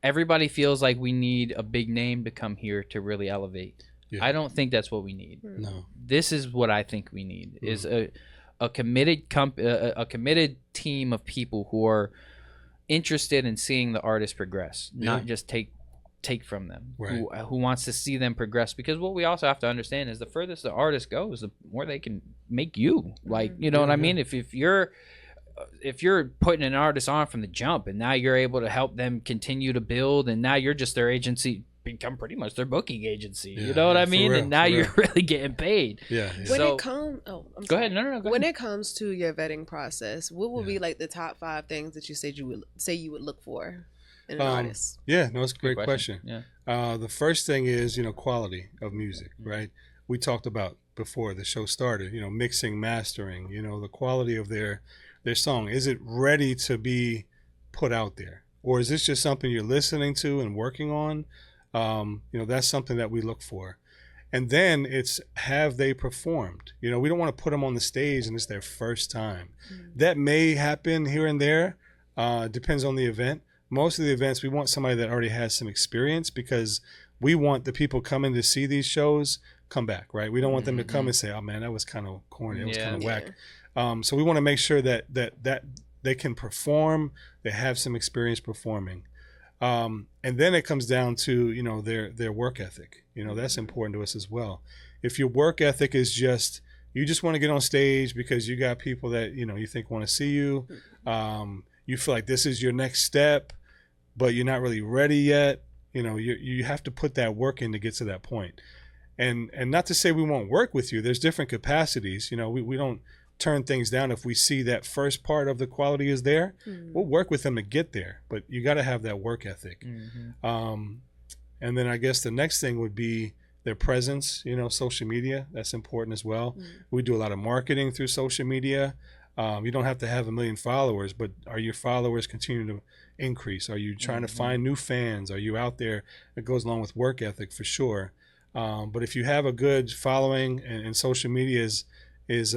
Everybody feels like we need a big name to come here to really elevate. I don't think that's what we need. No. This is what I think we need, is a committed committed team of people who are interested in seeing the artist progress, not just take from them, who wants to see them progress. Because what we also have to understand is the furthest the artist goes, the more they can make you. Like, you know what I mean? If you're putting an artist on from the jump, and now you're able to help them continue to build, and now you're just their agency, become pretty much their booking agency. You know what I mean? And now you're really getting paid. When it comes, go ahead. No, go when ahead. it comes to your vetting process, what would be like the top 5 things that you said you would look for in an artist? Yeah, no, it's a great question. Yeah. The first thing is, you know, quality of music, right? We talked about before the show started, you know, mixing, mastering, you know, the quality of their song. Is it ready to be put out there? Or is this just something you're listening to and working on? You know, that's something that we look for. And then it's, have they performed? You know, we don't want to put them on the stage and it's their first time. That may happen here and there. Depends on the event. Most of the events, we want somebody that already has some experience, because we want the people coming to see these shows come back, right? We don't want them to come and say, oh man, that was kind of corny, it was kind of whack. So we want to make sure that they can perform, they have some experience performing. And then it comes down to, you know, their work ethic. You know, that's important to us as well. If your work ethic is just, you just want to get on stage because you got people that, you know, you think want to see you, you feel like this is your next step, but you're not really ready yet. You know, you have to put that work in to get to that point. And not to say we won't work with you. There's different capacities. You know, we don't turn things down if we see that first part of the quality is there. We'll work with them to get there, but you got to have that work ethic. And then I guess the next thing would be their presence. You know, social media, that's important as well. We do a lot of marketing through social media. You don't have to have 1 million followers, but are your followers continuing to increase? Are you trying to find new fans? Are you out there? It goes along with work ethic for sure. But if you have a good following and social media is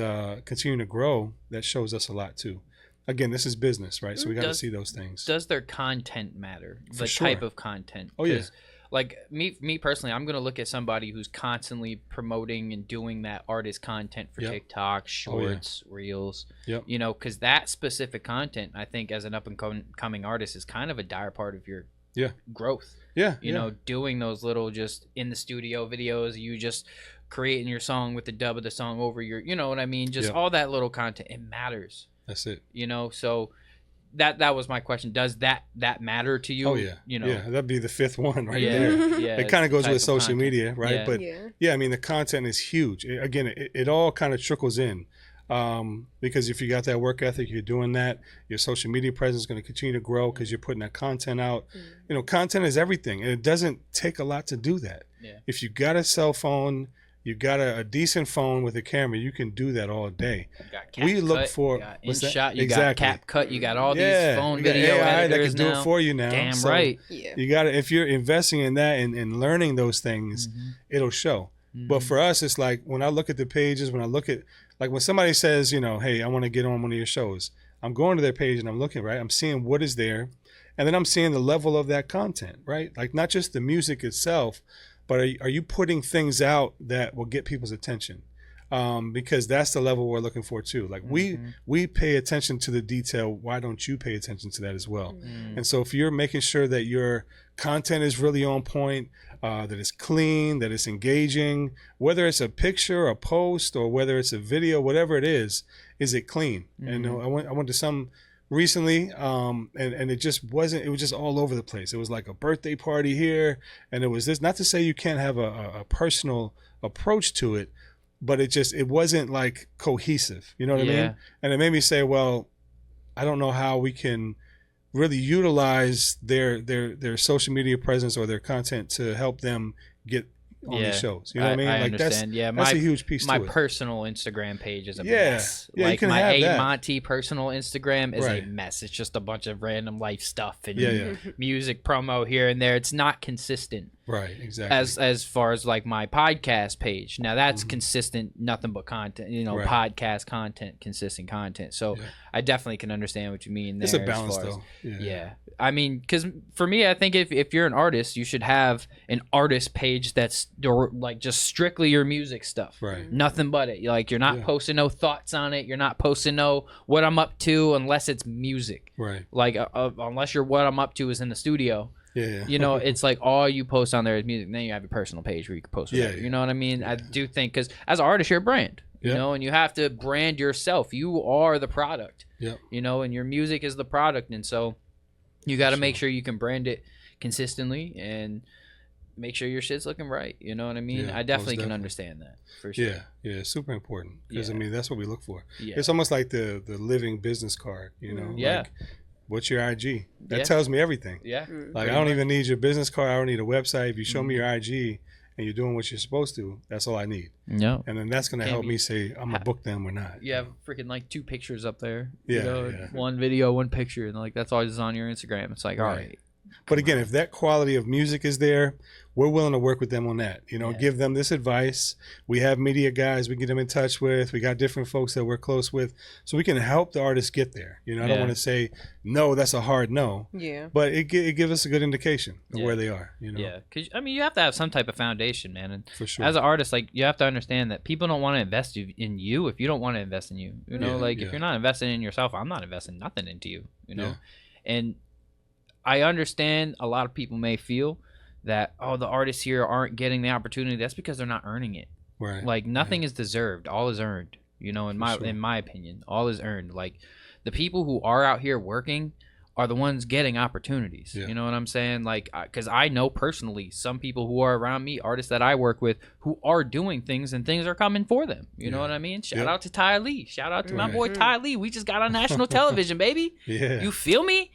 continuing to grow, that shows us a lot too. Again, this is business, right? So we got to see those things. Does their content matter? For the sure. type of content? Oh yeah. Like me personally, I'm gonna look at somebody who's constantly promoting and doing that artist content for TikTok, Shorts, Reels. You know, because that specific content, I think, as an up and coming artist, is kind of a dire part of your growth. You know, doing those little just in the studio videos, you just creating your song with the dub of the song over your, you know what I mean? Just all that little content, it matters. That's it. You know, so that was my question. Does that matter to you? Oh yeah. You know, that'd be the 5th one right there. It kind of goes with social media, right? But I mean, the content is huge. Again, it all kind of trickles in. Because if you got that work ethic, you're doing that, your social media presence is going to continue to grow because you're putting that content out. You know, content is everything, and it doesn't take a lot to do that. If you got a cell phone, you got a decent phone with a camera, you can do that all day. You got Cap We look Cut, for you got what's that? InShot, you Exactly. got Cap Cut, you got all these phone we got video AI that editors can do now. it for you now. Damn So right. Yeah. You got to, if you're investing in that and learning those things, it'll show. But for us, it's like when I look at the pages, when I look at, like when somebody says, you know, hey, I want to get on one of your shows, I'm going to their page and I'm looking, right? I'm seeing what is there. And then I'm seeing the level of that content, right? Like not just the music itself, but are you putting things out that will get people's attention? Because that's the level we're looking for too. Like we pay attention to the detail. Why don't you pay attention to that as well? And so if you're making sure that your content is really on point, that it's clean, that it's engaging, whether it's a picture, a post, or whether it's a video, whatever it is it clean? And I went to some recently, and it just wasn't. It was just all over the place. It was like a birthday party here, and it was this. Not to say you can't have a personal approach to it, but it wasn't like cohesive. You know what I mean? And it made me say, well, I don't know how we can really utilize their social media presence or their content to help them get on these shows. You know what I mean? I Like understand. that's a huge piece to it. My personal Instagram page is a Yeah. mess. Yeah, you like can my have A that. Monty personal Instagram is Right. a mess. It's just a bunch of random life stuff and Yeah. music promo here and there. It's not consistent. Right, exactly. As far as like my podcast page. Now that's consistent, nothing but content, Right. podcast content, consistent content. So I definitely can understand what you mean there. It's a as balance far as- though. Yeah. I mean, because for me, I think if you're an artist, you should have an artist page that's like just strictly your music stuff. Right. Nothing but it. Like you're not Yeah. posting no thoughts on it. You're not posting no what I'm up to unless it's music. Right. Like unless your what I'm up to is in the studio. Yeah. You know, it's like all you post on there is music. And then you have your personal page where you can post whatever. Yeah. You know what I mean? I do think because as an artist, you're a brand. You Yeah. know, and you have to brand yourself. You are the product. Yeah. You know, and your music is the product, and so you got to make sure you can brand it consistently and make sure your shit's looking right. You know what I mean? Yeah, I definitely most can definitely. understand that for sure. Yeah, super important because I Yeah. mean that's what we look for. Yeah. It's almost like the living business card, you know. Yeah. Like, what's your IG? That Yeah. tells me everything. Yeah. Like I don't even need your business card. I don't need a website. If you show me your IG and you're doing what you're supposed to, that's all I need. No. And then that's gonna Can't help be- me say I'm gonna book them or not. You have freaking like 2 pictures up there. Yeah, You know, yeah. one video, one picture, and like that's always on your Instagram. It's like, all Right. right. But again, if that quality of music is there, we're willing to work with them on that. You know, Yeah. give them this advice. We have media guys we get them in touch with. We got different folks that we're close with, so we can help the artists get there. You know, I don't Yeah. want to say no. That's a hard no. Yeah. But it gives us a good indication of Yeah. where they are. You know, Yeah, because I mean, you have to have some type of foundation, man. And for sure. as an artist, like you have to understand that people don't want to invest in you if you don't want to invest in you. You know, Yeah, like yeah. if you're not investing in yourself, I'm not investing nothing into you. You know, Yeah. and I understand a lot of people may feel that the artists here aren't getting the opportunity. That's because they're not earning it. Right. Like nothing is deserved, all is earned. You know, in For sure. my opinion, all is earned. Like the people who are out here working are the ones getting opportunities. Yeah. You know what I'm saying? Like, because I know personally some people who are around me, artists that I work with, who are doing things and things are coming for them. You know Yeah. what I mean? Shout Yep. out to Ty Lee. Shout out to my Right. boy Ty Lee. We just got on national television, baby. Yeah. You feel me?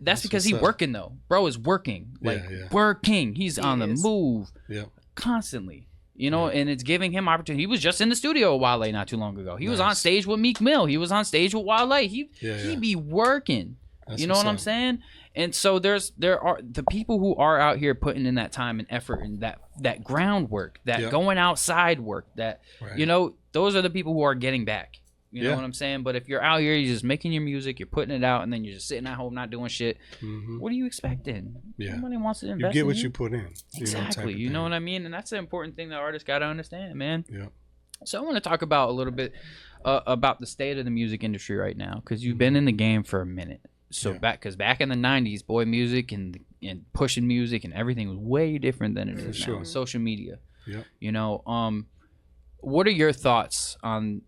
That's because what's he's up. working though. Bro is working. Like Yeah. working. He's on the is. move Yep. constantly. You know, and it's giving him opportunity. He was just in the studio with Wale not too long ago. He was on Nice. stage with Meek Mill. He was on stage with Wale. He be working. That's you know what's what I'm up. saying? And so there are the people who are out here putting in that time and effort and that groundwork, that Yep. going outside work, that Right. you know, those are the people who are getting back. You know Yeah. what I'm saying? But if you're out here, you're just making your music, you're putting it out, and then you're just sitting at home not doing shit. Mhm. What are you expecting? Yeah. Nobody wants to You invest. get in what you put in. Exactly. You know what I mean? And that's the important thing that artists got to understand, man. Yeah. So I want to talk about a little bit about the state of the music industry right now, because you've been in the game for a minute. So Yeah. back in the 90s, boy music and pushing music and everything was way different than it is now. sure. Social media. Yep. You know, what are your thoughts on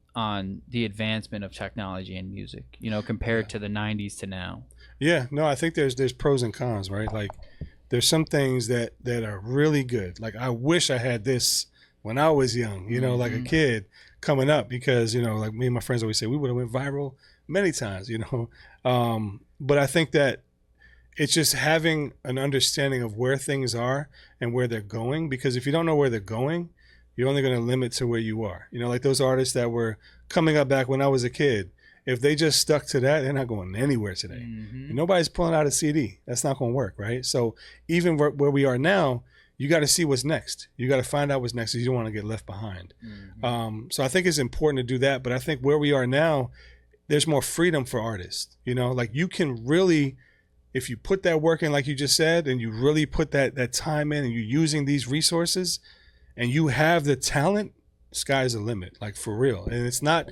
the advancement of technology in music, you know, compared to the 90s to now? Yeah, no, I think there's pros and cons, right? Like there's some things that are really good. Like I wish I had this when I was young, you know, like a kid coming up, because, you know, like me and my friends always say, we would have went viral many times, you know. But I think that it's just having an understanding of where things are and where they're going, because if you don't know where they're going, you're only going to limit to where you are. You know, like those artists that were coming up back when I was a kid, if they just stuck to that, they're not going anywhere today. Nobody's pulling out a CD. That's not going to work, right? So even where we are now, you got to see what's next. You got to find out what's next because you don't want to get left behind. So I think it's important to do that. But I think where we are now, there's more freedom for artists. You know, like you can really, if you put that work in, like you just said, and you really put that time in and you're using these resources and you have the talent, sky's the limit, like for real. And it's not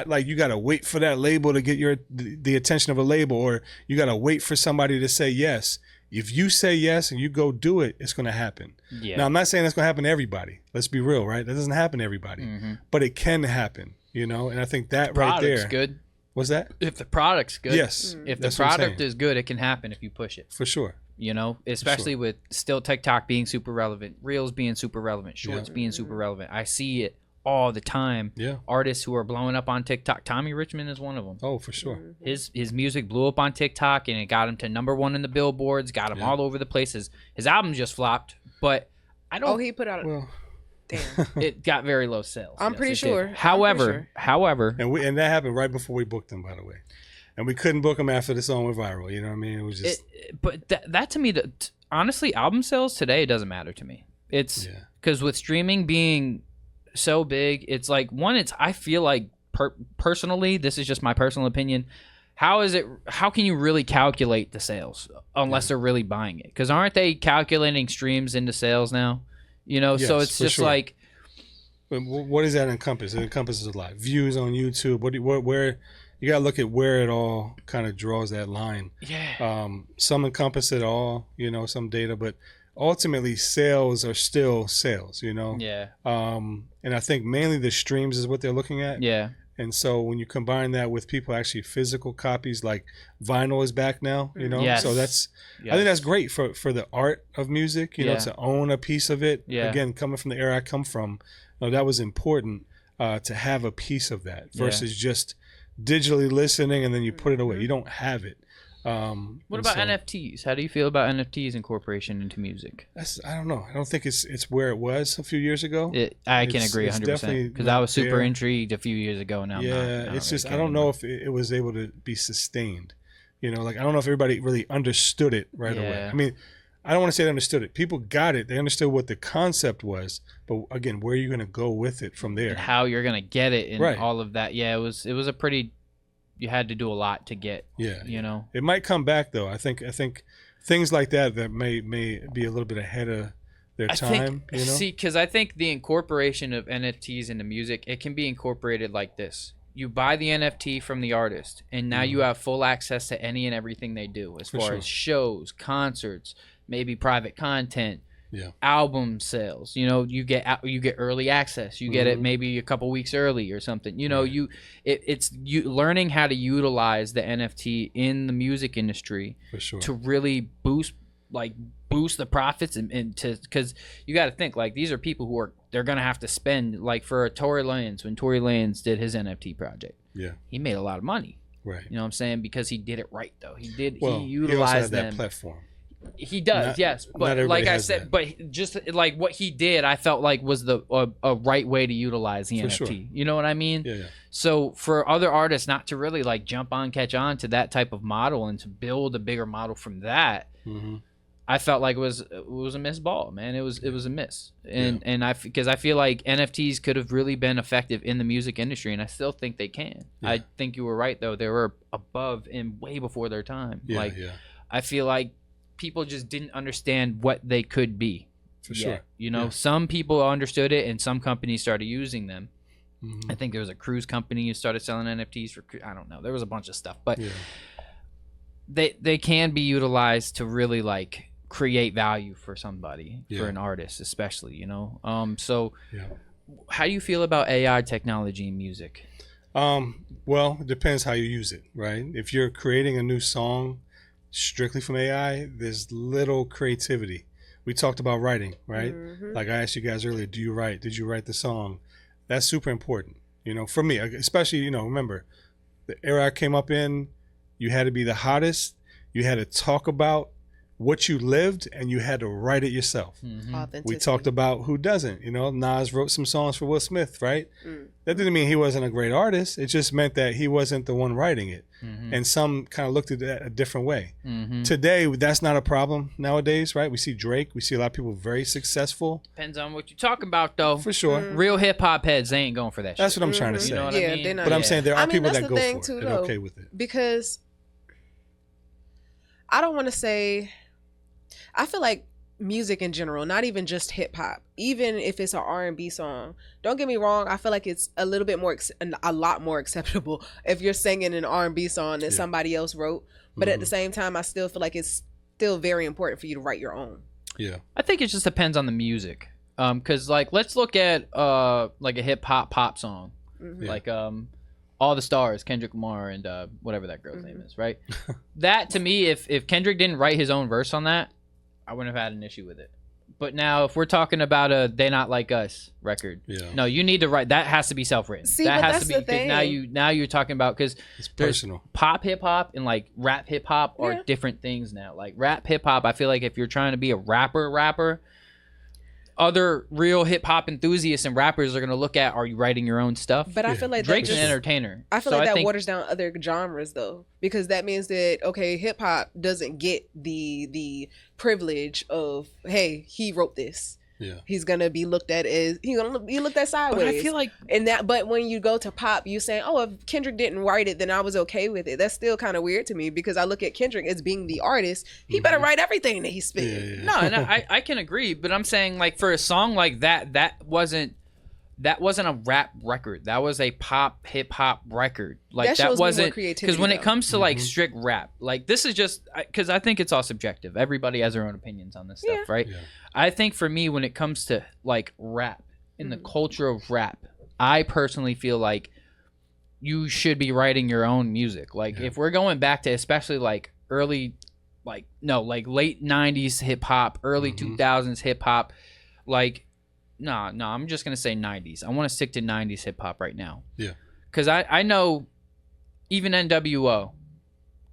like you got to wait for that label to get the attention of a label, or you got to wait for somebody to say yes. If you say yes and you go do it, it's going to happen. Yeah. Now, I'm not saying that's going to happen to everybody. Let's be real, right? That doesn't happen to everybody, but it can happen, you know? And I think that right there. Good. What's that? If the product's good. Yes. If the product is good, it can happen if you push it. For sure. You know, especially with still TikTok being super relevant, Reels being super relevant, Shorts being super relevant. I see it all the time. Yeah. Artists who are blowing up on TikTok. Tommy Richmond is one of them. Oh, for sure. His music blew up on TikTok and it got him to #1 in the billboards, got him all over the places. His album just flopped, but I don't. Oh, he put out. Damn. It got very low sales. I'm pretty sure. However, and that happened right before we booked him, by the way. And we couldn't book him after the song went viral. You know what I mean? It was just. But that to me, honestly, album sales today, it doesn't matter to me. It's because with streaming being so big, it's like I feel like personally, this is just my personal opinion. How can you really calculate the sales unless they're really buying it? Because aren't they calculating streams into sales now? You know, so it's just like. But what does that encompass? It encompasses a lot. Views on YouTube. Where you gotta look at where it all kind of draws that line. Yeah. Some encompass it all, you know, some data, but ultimately sales are still sales, you know. Yeah. And I think mainly the streams is what they're looking at. Yeah. And so when you combine that with people actually physical copies, like vinyl is back now, you know. Yes. So I think that's great for the art of music, you know, to own a piece of it. Yeah. Again, coming from the era I come from, that was important to have a piece of that versus just digitally listening and then you put it away. You don't have it. What about NFTs? How do you feel about NFTs incorporation into music? I don't know. I don't think it's where it was a few years ago. I can agree 100% because I was super intrigued a few years ago. Now, it's just I don't know if it was able to be sustained. You know, like I don't know if everybody really understood it right away. I mean, I don't want to say they understood it. People got it. They understood what the concept was, but again, where are you going to go with it from there? And how you're going to get it and all of that. Yeah, it was a pretty. You had to do a lot to get. Yeah, you know. It might come back though. I think things like that may be a little bit ahead of their time. You know? See, because I think the incorporation of NFTs into music, it can be incorporated like this. You buy the NFT from the artist, and now you have full access to any and everything they do, as far as shows, concerts, maybe private content, album sales. You know, you get early access. You get it maybe a couple weeks early or something. You know, it's learning how to utilize the NFT in the music industry to really boost the profits and to, because you got to think like these are people who they're gonna have to spend, like for Tory Lanez, when Tory Lanez did his NFT project, he made a lot of money, right? You know what I'm saying, because he did it right though. He utilized he also had them. that platform. He does, yes, but like I said, but just like what he did, I felt like was a right way to utilize the NFT. Sure. You know what I mean? Yeah. So for other artists not to really like catch on to that type of model and to build a bigger model from that, I felt like it was a miss ball, man. It was a miss, and because I feel like NFTs could have really been effective in the music industry, and I still think they can. Yeah. I think you were right though; they were above and way before their time. Yeah, I feel like people just didn't understand what they could be. For sure. You know, some people understood it and some companies started using them. I think there was a cruise company who started selling NFTs for, I don't know. There was a bunch of stuff, but they can be utilized to really like create value for somebody, for an artist especially, you know? So how do you feel about AI technology in music? Well, it depends how you use it, right? If you're creating a new song strictly from AI, there's little creativity. We talked about writing, right? Like I asked you guys earlier, do you write? Did you write the song? That's super important, you know, for me, especially, you know, remember the era I came up in, you had to be the hottest. You had to talk about what you lived and you had to write it yourself. We talked about who doesn't. You know, Nas wrote some songs for Will Smith, right? That didn't mean he wasn't a great artist. It just meant that he wasn't the one writing it. And some kind of looked at that a different way. Today, that's not a problem nowadays, right? We see Drake. We see a lot of people very successful. Depends on what you're talking about, though. For sure. Real hip-hop heads, they ain't going for that shit. That's what I'm trying to say. You know what I mean? But I'm saying there are people that go for it. Too, They're okay with it. Because I don't want to say... I feel like music in general, not even just hip hop, even if it's an R&B song, don't get me wrong, I feel like it's a little bit more, a lot more acceptable if you're singing an R&B song that somebody else wrote. But at the same time, I still feel like it's still very important for you to write your own. Yeah, I think it just depends on the music. Because like, let's look at like a hip hop pop song, like All the Stars, Kendrick Lamar, and whatever that girl's name is, right? That to me, if Kendrick didn't write his own verse on that, I wouldn't have had an issue with it. But now, if we're talking about a "They Not Like Us" record, no, you need to write. That has to be self-written. See, that but has that's to be. the thing. Now you're talking about, because it's personal. Pop hip hop and like rap hip hop are different things now. Like rap hip hop, I feel like if you're trying to be a rapper, other real hip hop enthusiasts and rappers are gonna look at, are you writing your own stuff? But I feel like Drake's an entertainer. I feel like that waters down other genres though, because that means that hip hop doesn't get the privilege of, hey, he wrote this. Yeah, he's gonna be looked at as be looked at sideways. But I feel like but when you go to pop, you saying, oh, if Kendrick didn't write it, then I was okay with it. That's still kind of weird to me, because I look at Kendrick as being the artist. He better write everything that he's spitting. No, and I can agree, but I'm saying, like, for a song like that wasn't a rap record. That was a pop hip hop record. Like that wasn't, because when it comes to like strict rap, like this is just, because I think it's all subjective. Everybody has their own opinions on this stuff, right? Yeah. I think for me, when it comes to like rap, in the culture of rap, I personally feel like you should be writing your own music. Like if we're going back to especially like late 90s hip hop, early 2000s hip hop, like. No, I'm just going to say 90s. I want to stick to 90s hip-hop right now. Yeah. Because I know even NWO,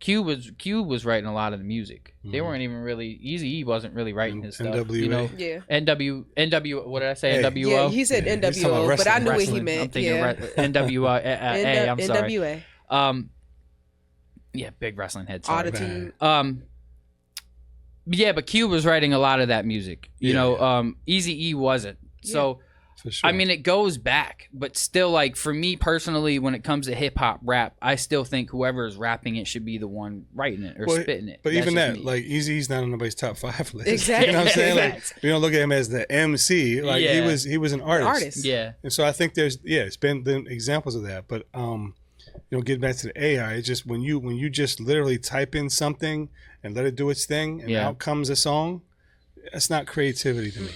Q was writing a lot of the music. They weren't even really, Eazy-E wasn't really writing his stuff. NWA? You know? Yeah. NW, what did I say, NWO? Yeah, he said NWO, but I knew what he meant. I'm thinking NWO, I'm sorry. NWA. Yeah, big wrestling head. Attitude. Yeah, but Q was writing a lot of that music. You know, Eazy-E wasn't. So, for sure. I mean, it goes back, but still, like, for me personally, when it comes to hip-hop rap, I still think whoever is rapping it should be the one writing it or spitting it. But even that, like, Eazy's not on nobody's top 5 list. Exactly. You know what I'm saying? Like, we don't look at him as the MC. Like, he was an artist. Yeah. And so I think it's been examples of that. But, getting back to the AI, it's just when you just literally type in something and let it do its thing, and out comes a song. That's not creativity to me,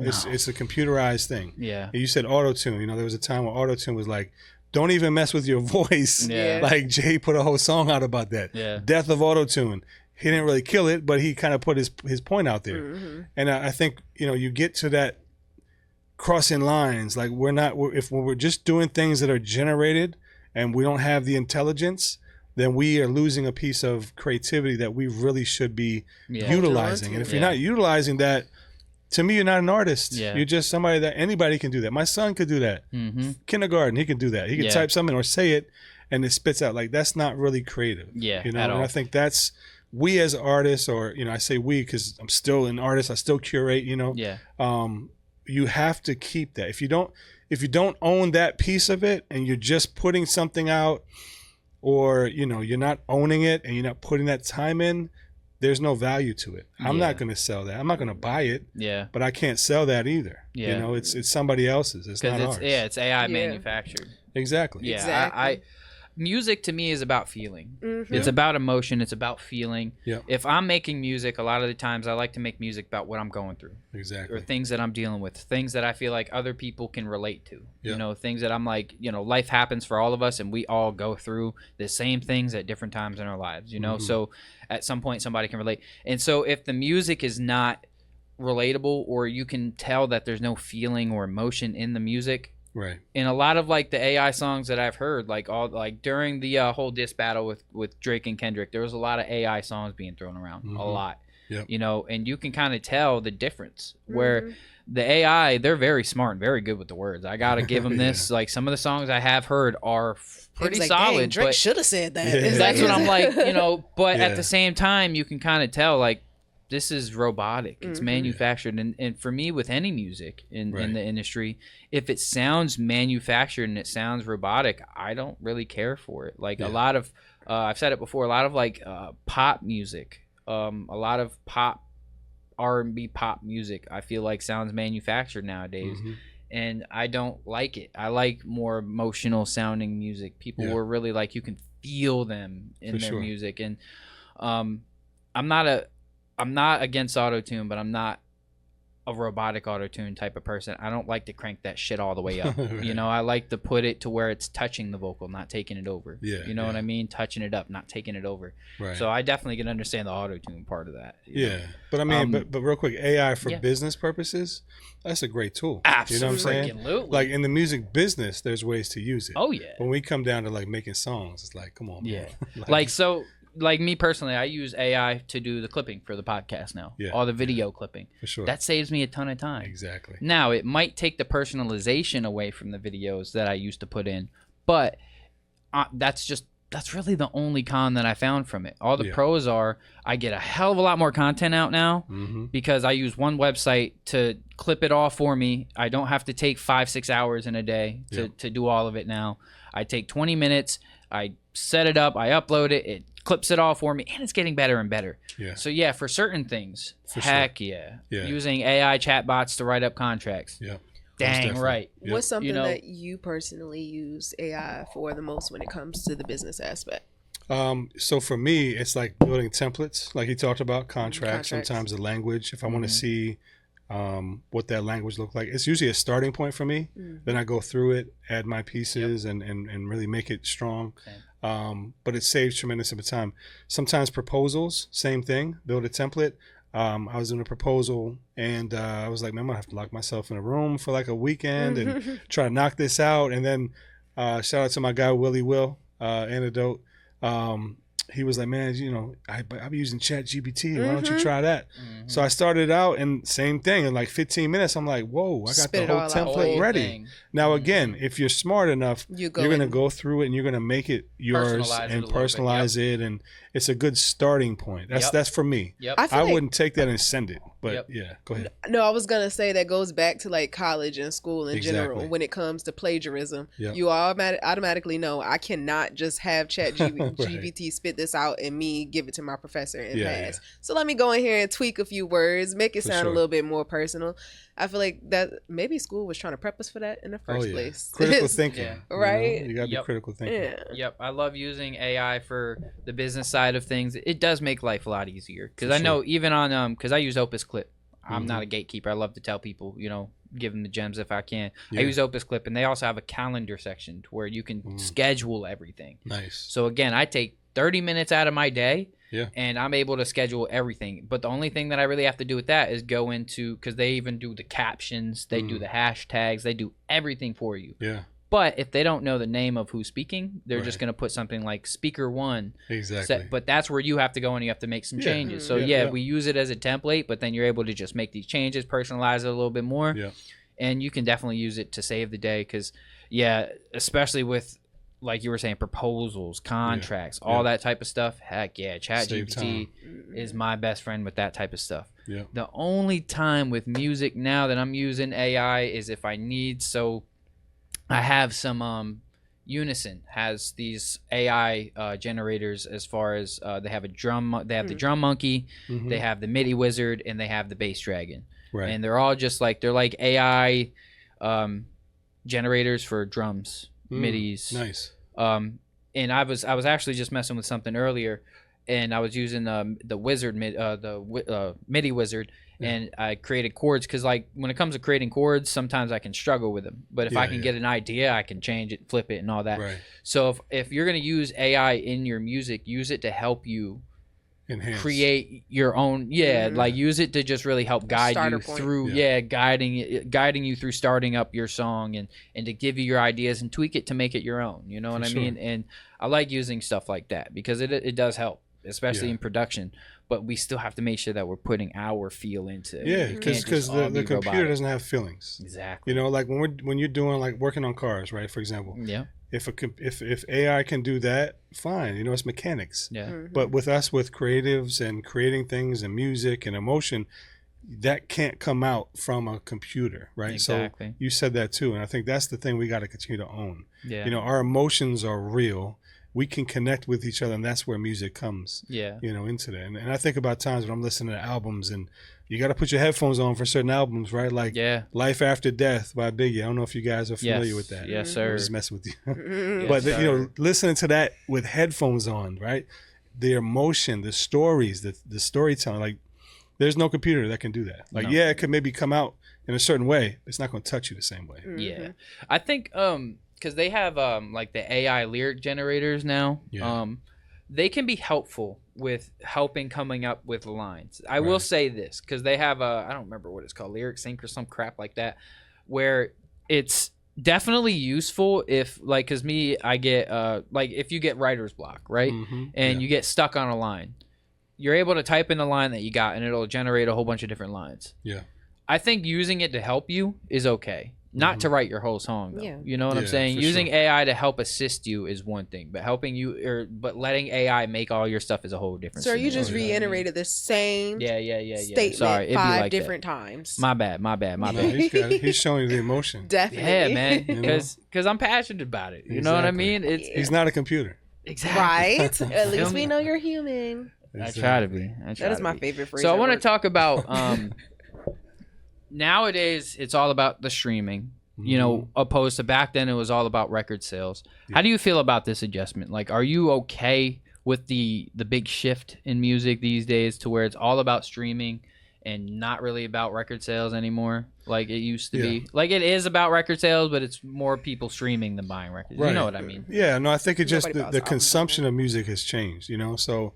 It's a computerized thing. Yeah. And you said auto-tune. There was a time when auto-tune was like, don't even mess with your voice. Yeah. Like Jay put a whole song out about that. Yeah. Death of auto-tune. He didn't really kill it, but he kind of put his point out there. And I think, you get to that crossing lines. Like if we're just doing things that are generated and we don't have the intelligence, then we are losing a piece of creativity that we really should be utilizing. And if you're not utilizing that, to me, you're not an artist. Yeah. You're just somebody that anybody can do that. My son could do that. Kindergarten, he can do that. He can type something or say it, and it spits out. Like, that's not really creative. Yeah, and I think that's, we as artists, or, I say we because I'm still an artist. I still curate, you have to keep that. If you don't own that piece of it and you're just putting something out, or you're not owning it and you're not putting that time in, there's no value to it. I'm not going to sell that. I'm not going to buy it. Yeah. But I can't sell that either. Yeah. It's somebody else's. It's not ours. Yeah, it's AI manufactured. Exactly. Yeah. Exactly. Music to me is about feeling. It's about emotion. It's about feeling. Yep. If I'm making music, a lot of the times I like to make music about what I'm going through. Exactly. Or things that I'm dealing with, things that I feel like other people can relate to. Yep. Things that I'm like, life happens for all of us, and we all go through the same things at different times in our lives, So at some point somebody can relate. And so if the music is not relatable, or you can tell that there's no feeling or emotion in the music, right. In a lot of like the AI songs that I've heard, like during the whole diss battle with Drake and Kendrick, there was a lot of AI songs being thrown around, a lot. you know, and you can kind of tell the difference where the AI, they're very smart and very good with the words. I got to give them this. Like, some of the songs I have heard are pretty solid. Drake but should have said that. That's what I'm like, you know, but at the same time, you can kind of tell, like, this is robotic. It's manufactured. And for me, with any music in the industry, if it sounds manufactured and it sounds robotic, I don't really care for it. Like, a lot of, I've said it before, a lot of, like, pop music, a lot of pop, R&B pop music, I feel like sounds manufactured nowadays. And I don't like it. I like more emotional sounding music. People were really like, you can feel them in their music. And I'm not against auto-tune, but I'm not a robotic auto-tune type of person. I don't like to crank that shit all the way up. You know, I like to put it to where it's touching the vocal, not taking it over. You know what I mean? Touching it up, not taking it over. So I definitely can understand the auto-tune part of that. You know? But I mean, but real quick, AI for business purposes, that's a great tool. Absolutely. You know what I'm saying? Like, in the music business, there's ways to use it. Oh, yeah. When we come down to, like, making songs, it's like, come on, man. Like me personally, I use AI to do the clipping for the podcast now. All the video clipping. For sure. That saves me a ton of time. Exactly. Now, it might take the personalization away from the videos that I used to put in, but that's really the only con that I found from it. All the pros are I get a hell of a lot more content out now because I use one website to clip it all for me. I don't have to take 5-6 hours in a day to do all of it now. I take 20 minutes. I set it up. I upload it. It clips it all for me, and it's getting better and better. So for certain things, using AI chatbots to write up contracts. Dang right. What's something that you personally use AI for the most when it comes to the business aspect? So for me, it's like building templates, like you talked about, contracts. Sometimes the language, if I want to see what that language look like, it's usually a starting point for me. Then I go through it, add my pieces, and really make it strong. But it saves tremendous amount of time. Sometimes proposals, same thing, build a template. I was doing a proposal, and I was like, man, I'm gonna have to lock myself in a room for like a weekend and try to knock this out. And then shout out to my guy Willie Will, Antidote. He was like, man, you know, I've been using ChatGPT. Why don't you try that? So I started out, and same thing. In like 15 minutes, I'm like, whoa, I got the whole template ready. Now, again, if you're smart enough, you're going to go through it, and you're going to make it yours and personalize it. And it's a good starting point. That's for me. I wouldn't take that and send it. But go ahead. No, I was going to say that goes back to like college and school in general. When it comes to plagiarism, you automatically know I cannot just have ChatGPT spit this out and me give it to my professor and pass. So let me go in here and tweak a few words, make it sound a little bit more personal. I feel like that maybe school was trying to prep us for that in the first place. Critical thinking, right? You got to be critical thinking. I love using AI for the business side of things. It does make life a lot easier because I know even on because I use Opus Clip. I'm not a gatekeeper. I love to tell people, you know, give them the gems if I can. I use Opus Clip, and they also have a calendar section where you can schedule everything. Nice. So again, I take 30 minutes out of my day, and I'm able to schedule everything. But the only thing that I really have to do with that is go into, because they even do the captions, they do the hashtags, they do everything for you. But if they don't know the name of who's speaking, they're just going to put something like speaker one. Exactly. But that's where you have to go and you have to make some changes. So we use it as a template, but then you're able to just make these changes, personalize it a little bit more. And you can definitely use it to save the day because, especially with, like you were saying, proposals, contracts, all that type of stuff. Heck yeah, ChatGPT is my best friend with that type of stuff. The only time with music now that I'm using AI is if I need, I have some Unison has these AI generators as far as they have a drum. They have the drum monkey, they have the MIDI wizard, and they have the bass dragon. And they're all just like AI generators for drums, MIDIs. Nice. And I was actually just messing with something earlier, and I was using the wizard MIDI wizard. And I created chords because, like, when it comes to creating chords, sometimes I can struggle with them. But if I can get an idea, I can change it, flip it, and all that. So if you're going to use AI in your music, use it to help you create your own. Like use it to just really help guide you through. Guiding you through starting up your song and to give you your ideas and tweak it to make it your own. You know what I mean? And I like using stuff like that because it does help, especially in production. but we still have to make sure that we're putting our feel into it. Yeah, It can't because just all the be computer robotic. doesn't have feelings. Exactly. You know, like when you're doing like working on cars, right? For example, Yeah. if AI can do that, fine. You know, it's mechanics. Yeah. But with us, with creatives and creating things and music and emotion, that can't come out from a computer, right? Exactly. So you said that too, and I think that's the thing we got to continue to own. Yeah. You know, our emotions are real. We can connect with each other, and that's where music comes. Yeah. You know, into that. And I think about times when I'm listening to albums, and you got to put your headphones on for certain albums, right? Like Yeah. Life After Death by Biggie. I don't know if you guys are familiar with that. Yes, I'm sir. just messing with you. Mm-hmm. But Yes, you know, sir. listening to that with headphones on, right? The emotion, the stories, the storytelling, like there's no computer that can do that. Like, No. yeah, it could maybe come out in a certain way. It's not going to touch you the same way. Yeah. I think because they have like the AI lyric generators now. Yeah. They can be helpful with helping coming up with lines. I will Right. say this because they have I don't remember what it's called, Lyric Sync or some crap like that, where it's definitely useful if like because me I get like if you get writer's block, right? Mhm. And Yeah. you get stuck on a line, you're able to type in the line that you got and it'll generate a whole bunch of different lines. Yeah. I think using it to help you is okay. Not to write your whole song though. Yeah. You know what I'm Yeah, saying? for Using sure. AI to help assist you is one thing, but helping you but letting AI make all your stuff is a whole different So you scenario. just reiterated the same Yeah. statement Sorry, it'd be 5 like different times. that. My bad. No, bad. he's got it. He's showing you the emotion. Definitely. Yeah, man. You know? Because I'm passionate about it. You know what I Exactly. mean? It's He's not a computer. exactly Right? At Feel least me? we know you're human. I try to be. That is my favorite phrase. So I at want to work. talk about nowadays it's all about the streaming, you know, opposed to back then it was all about record sales. How do you feel about this adjustment? Like, are you okay with the big shift in music these days to where it's all about streaming and not really about record sales anymore like it used to be? Like it is about record sales, but it's more people streaming than buying records. You know what I mean? Yeah, no, I think it just Nobody buys the albums consumption of music has changed, you know. So,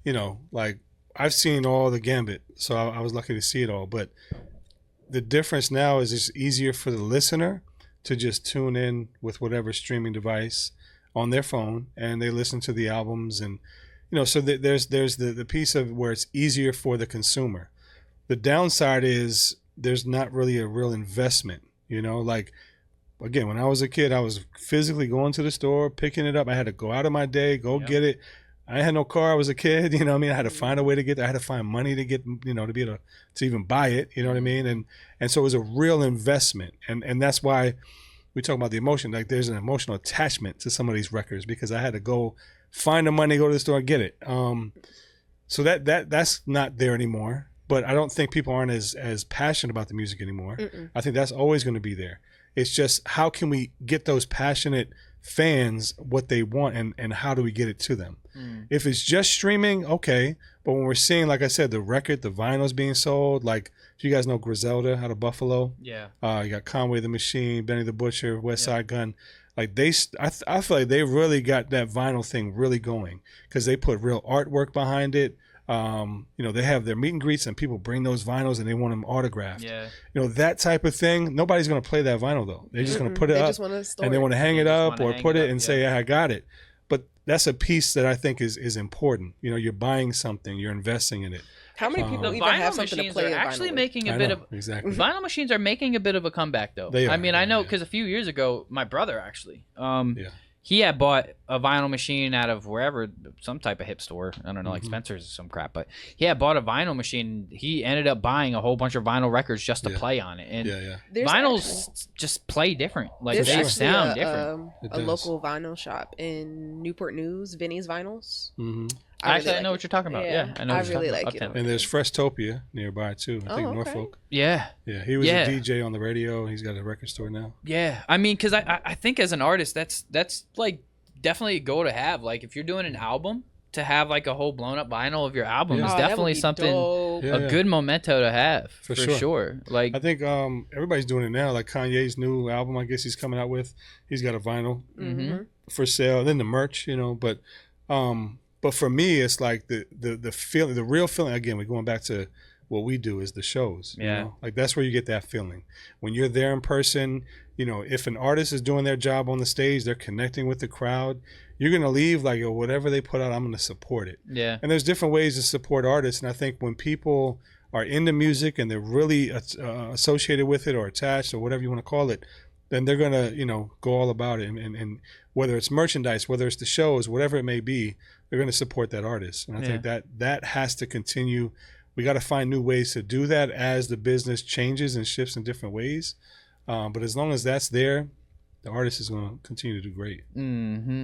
you know, like I've seen all the gambit, so I was lucky to see it all. But the difference now is it's easier for the listener to just tune in with whatever streaming device on their phone, and they listen to the albums, and you know, so there's the piece of where it's easier for the consumer. The downside is there's not really a real investment, you know, like. Again, when I was a kid, I was physically going to the store, picking it up. I had to go out of my day, go get it. I had no car. I was a kid, you know what I mean? I had to find a way to get there. I had to find money to get, you know, to be able to even buy it, you know what I mean? And so it was a real investment. And that's why we talk about the emotion. Like there's an emotional attachment to some of these records because I had to go find the money, go to the store and get it. So that's not there anymore. But I don't think people aren't as passionate about the music anymore. I think that's always going to be there. It's just how can we get those passionate fans what they want and how do we get it to them? If it's just streaming, okay. But when we're seeing, like I said, the record, the vinyls being sold, like if you guys know Griselda out of Buffalo, Yeah. you got Conway the Machine, Benny the Butcher, West Side Gun. Like I feel like they really got that vinyl thing really going because they put real artwork behind it. You know, they have their meet and greets and people bring those vinyls and they want them autographed. Yeah. You know, that type of thing. Nobody's going to play that vinyl though. They're just going to put it They up just wanna store and they it. want to hang They it just up wanna or hang put it it up, and yeah. say, yeah, I got it. But that's a piece that I think is important. You know, you're buying something, you're investing in it. How many people The even have vinyl something to machines play are a vinyl actually with? making a I bit know, of exactly. vinyl machines are making a bit of a comeback though. They I are, mean, I know yeah. because a few years ago, my brother actually, Yeah. he had bought a vinyl machine out of wherever, some type of hip store. I don't know, like Mm-hmm. Spencer's or some crap. But he had bought a vinyl machine. He ended up buying a whole bunch of vinyl records just to Yeah. play on it. And Yeah. There's vinyls just play different. Like There's they actually sound different. It a does. local vinyl shop in Newport News, Vinny's Vinyls. hmm Actually, I like know it. what you're talking about. Yeah, I know. I what you're really talking like about. it. And there's Freshtopia nearby too. I think Oh, okay. Norfolk. Yeah. Yeah, he was Yeah. a DJ on the radio. He's got a record store now. Yeah, I mean, because I think as an artist, that's like definitely a goal to have. Like if you're doing an album, to have like a whole blown up vinyl of your album Yeah. is Oh, that would definitely be something dope. Yeah, a good memento to have for sure. sure. Like I think everybody's doing it now. Like Kanye's new album, I guess he's coming out with. He's got a vinyl for sale. Then the merch, you know. But for me, it's like the feeling, the real feeling. Again, we're going back to what we do is the shows. Yeah. You know? Like that's where you get that feeling. When you're there in person, you know, if an artist is doing their job on the stage, they're connecting with the crowd, you're going to leave like, oh, whatever they put out, I'm going to support it. Yeah. And there's different ways to support artists. And I think when people are into music and they're really associated with it or attached or whatever you want to call it, then they're going to, you know, go all about it. And whether it's merchandise, whether it's the shows, whatever it may be, they're going to support that artist. And I think that has to continue. We got to find new ways to do that as the business changes and shifts in different ways. But as long as that's there, the artist is going to continue to do great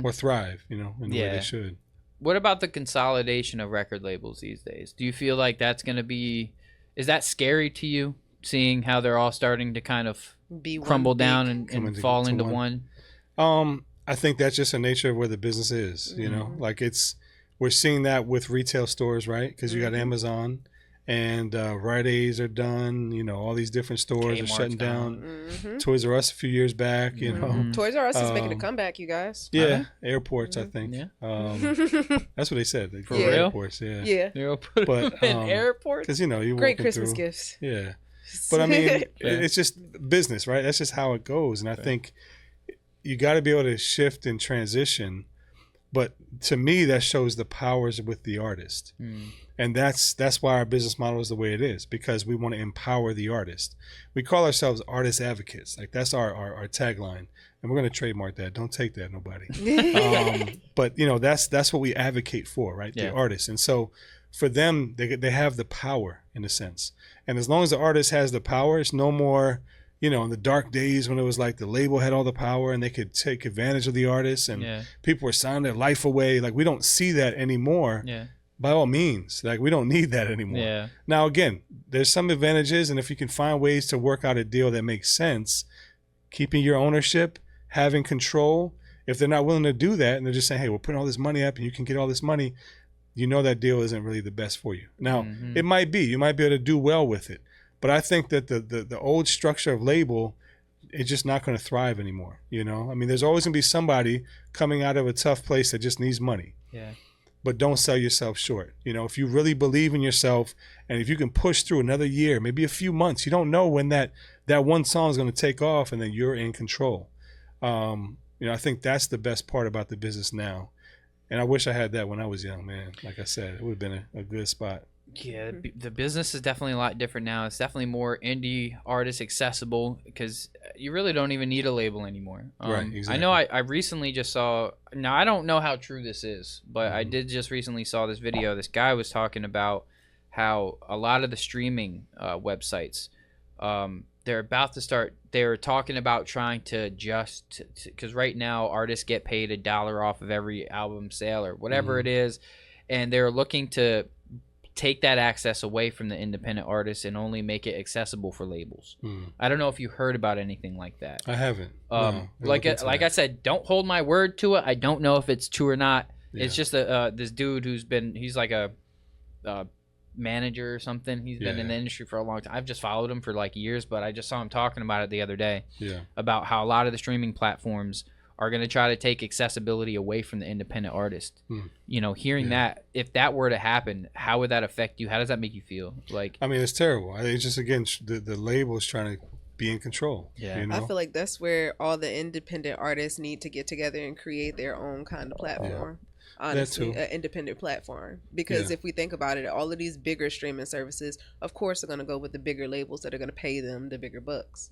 or thrive, you know, in the way they should. What about the consolidation of record labels these days? Do you feel like that's going to be, is that scary to you, seeing how they're all starting to kind of crumble down and fall into one? I think that's just the nature of where the business is, you know, like we're seeing that with retail stores, right? Because you got Amazon and Rite Aids are done, you know, all these different stores are shutting down. Toys R Us a few years back, you know. Toys R Us is making a comeback, you guys. Yeah, airports, I think. Yeah. That's what they said. For real? Airports, yeah. But in airports? Because, you know, you great Christmas gifts. Yeah. But, I mean, it's just business, right? That's just how it goes. And I think you got to be able to shift and transition. But to me, that shows the powers with the artist. And that's why our business model is the way it is, because we want to empower the artist. We call ourselves artist advocates. Like that's our tagline. And we're going to trademark that. Don't take that, nobody. But, you know, that's what we advocate for, right? The artist. And so for them, they have the power in a sense. And as long as the artist has the power, it's no more, you know, in the dark days when it was like the label had all the power and they could take advantage of the artists and people were signing their life away. Like we don't see that anymore. By all means, like we don't need that anymore. Now, again, there's some advantages. And if you can find ways to work out a deal that makes sense, keeping your ownership, having control, if they're not willing to do that and they're just saying, hey, we're putting all this money up and you can get all this money, you know that deal isn't really the best for you. Now, it might be. You might be able to do well with it. But I think that the old structure of label is just not going to thrive anymore, you know? I mean, there's always going to be somebody coming out of a tough place that just needs money. But don't sell yourself short. You know, if you really believe in yourself and if you can push through another year, maybe a few months, you don't know when that one song is going to take off and then you're in control. You know, I think that's the best part about the business now. And I wish I had that when I was young, man. Like I said, it would have been a good spot. Yeah, the business is definitely a lot different now. It's definitely more indie artist accessible because you really don't even need a label anymore. Right, exactly. I know I recently just saw, now I don't know how true this is, but I did just recently saw this video. This guy was talking about how a lot of the streaming websites, they're about to start, they're talking about trying to adjust, because right now artists get paid $1 off of every album sale or whatever it is, and they're looking to take that access away from the independent artists and only make it accessible for labels. I don't know if you heard about anything like that. I haven't. No, like I said, don't hold my word to it. I don't know if it's true or not. It's just this dude he's like a manager or something. He's been in the industry for a long time. I've just followed him for like years, but I just saw him talking about it the other day. About how a lot of the streaming platforms are going to try to take accessibility away from the independent artist. You know, hearing that, if that were to happen, how would that affect you? How does that make you feel? Like, I mean, it's terrible. It's just, again, the label is trying to be in control. You know? I feel like that's where all the independent artists need to get together and create their own kind of platform. Honestly, an independent platform. Because if we think about it, all of these bigger streaming services, of course, are going to go with the bigger labels that are going to pay them the bigger bucks.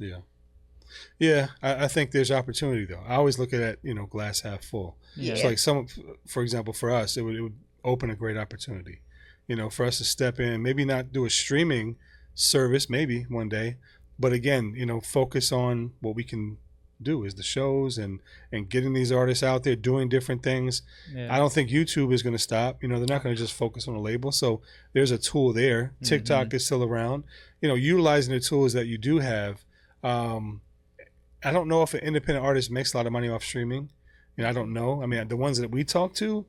Yeah, I think there's opportunity though. I always look at it, you know, glass half full. It's like for example, for us, it would open a great opportunity, you know, for us to step in, maybe not do a streaming service, maybe one day, but again, you know, focus on what we can do is the shows and getting these artists out there doing different things. I don't think YouTube is going to stop. You know, they're not going to just focus on a label. So there's a tool there. TikTok is still around. You know, utilizing the tools that you do have. I don't know if an independent artist makes a lot of money off streaming. You know, I don't know. I mean, the ones that we talk to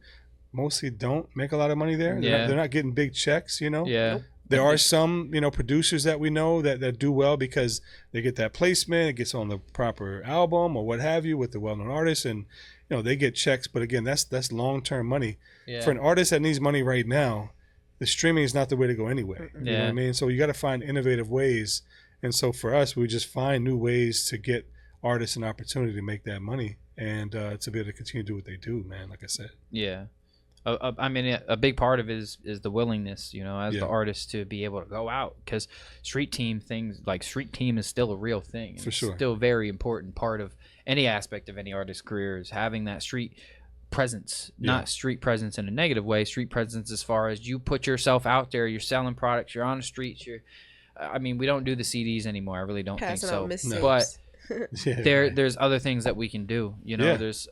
mostly don't make a lot of money there. They're not getting big checks, you know. There are some, you know, producers that we know that do well because they get that placement, it gets on the proper album or what have you with the well-known artists, and you know they get checks. But again, that's long-term money. For an artist that needs money right now, the streaming is not the way to go anyway. You know what I mean? So you got to find innovative ways. And so for us, we just find new ways to get artists an opportunity to make that money and to be able to continue to do what they do, man, like I said. Yeah. I mean, a big part of it is the willingness, you know, as the artist to be able to go out, because street team is still a real thing. For sure. It's still a very important part of any aspect of any artist's career, is having that street presence, not street presence in a negative way, street presence as far as you put yourself out there, you're selling products, you're on the streets, I mean, we don't do the CDs anymore. I really don't think so. No. But there's other things that we can do, you know. There's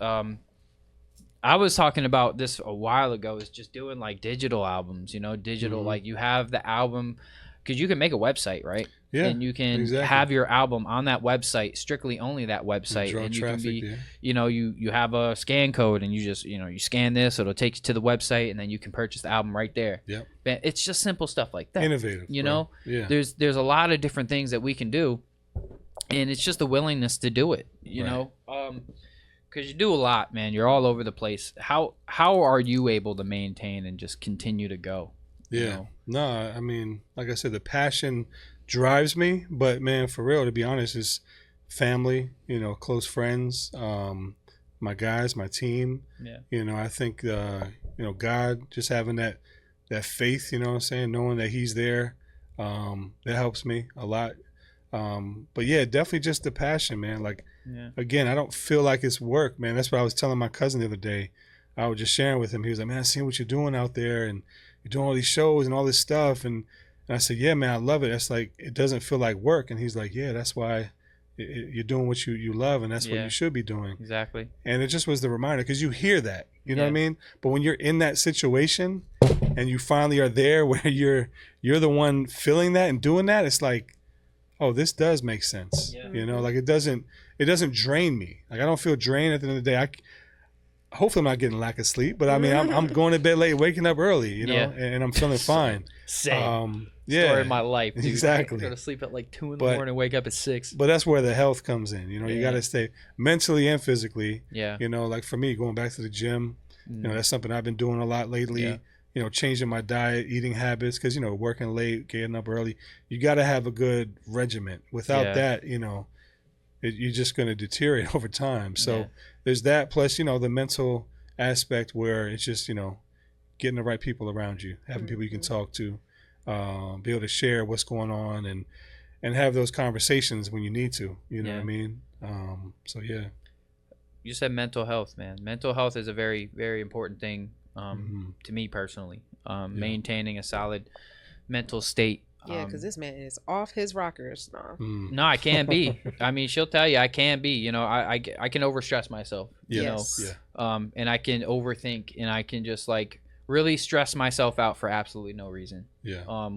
I was talking about this a while ago, is just doing like digital albums, you know, like you have the album, because you can make a website, right? Yeah, and you can have your album on that website, strictly only that website, and you can be, you know, you have a scan code, and you just, you know, you scan this, it'll take you to the website, and then you can purchase the album right there. Yeah, it's just simple stuff like that. Innovative, you know. Yeah, there's a lot of different things that we can do, and it's just the willingness to do it, you know. Because you do a lot, man. You're all over the place. How are you able to maintain and just continue to go? Yeah. You know? No, I mean, like I said, the passion drives me. But, man, for real, to be honest, is family, you know, close friends, my guys, my team. Yeah. You know, I think, you know, God, just having that faith, you know what I'm saying, knowing that he's there, that helps me a lot. But, yeah, definitely just the passion, man. Like, again, I don't feel like it's work, man. That's what I was telling my cousin the other day. I was just sharing with him. He was like, man, I see what you're doing out there, and you're doing all these shows and all this stuff. And I said, yeah, man, I love it. That's like, it doesn't feel like work. And he's like, yeah, that's why you're doing what you love, and that's what you should be doing. Exactly. And it just was the reminder, because you hear that, you know what I mean? But when you're in that situation and you finally are there where you're the one feeling that and doing that, it's like, oh, this does make sense. Yeah. You know, like it doesn't drain me. Like I don't feel drained at the end of the day. Hopefully I'm not getting lack of sleep, but I mean, I'm going to bed late, waking up early, you know, and I'm feeling fine. Same. Story of my life, dude. Exactly. I go to sleep at like 2 a.m, wake up at 6. But that's where the health comes in. You know, you got to stay mentally and physically. Yeah. You know, like for me, going back to the gym, you know, that's something I've been doing a lot lately. Yeah. You know, changing my diet, eating habits, because, you know, working late, getting up early, you got to have a good regiment. Without that, you know, you're just going to deteriorate over time. So there's that, plus, you know, the mental aspect where it's just, you know, getting the right people around you, having people you can talk to, be able to share what's going on, and have those conversations when you need to, you know what I mean? So, yeah. You said mental health, man. Mental health is a very, very important thing. To me personally, maintaining a solid mental state. Yeah, because this man is off his rockers. No, I can't be. I mean, she'll tell you I can't be. You know, I can overstress myself. You know, and I can overthink, and I can just like really stress myself out for absolutely no reason. Yeah.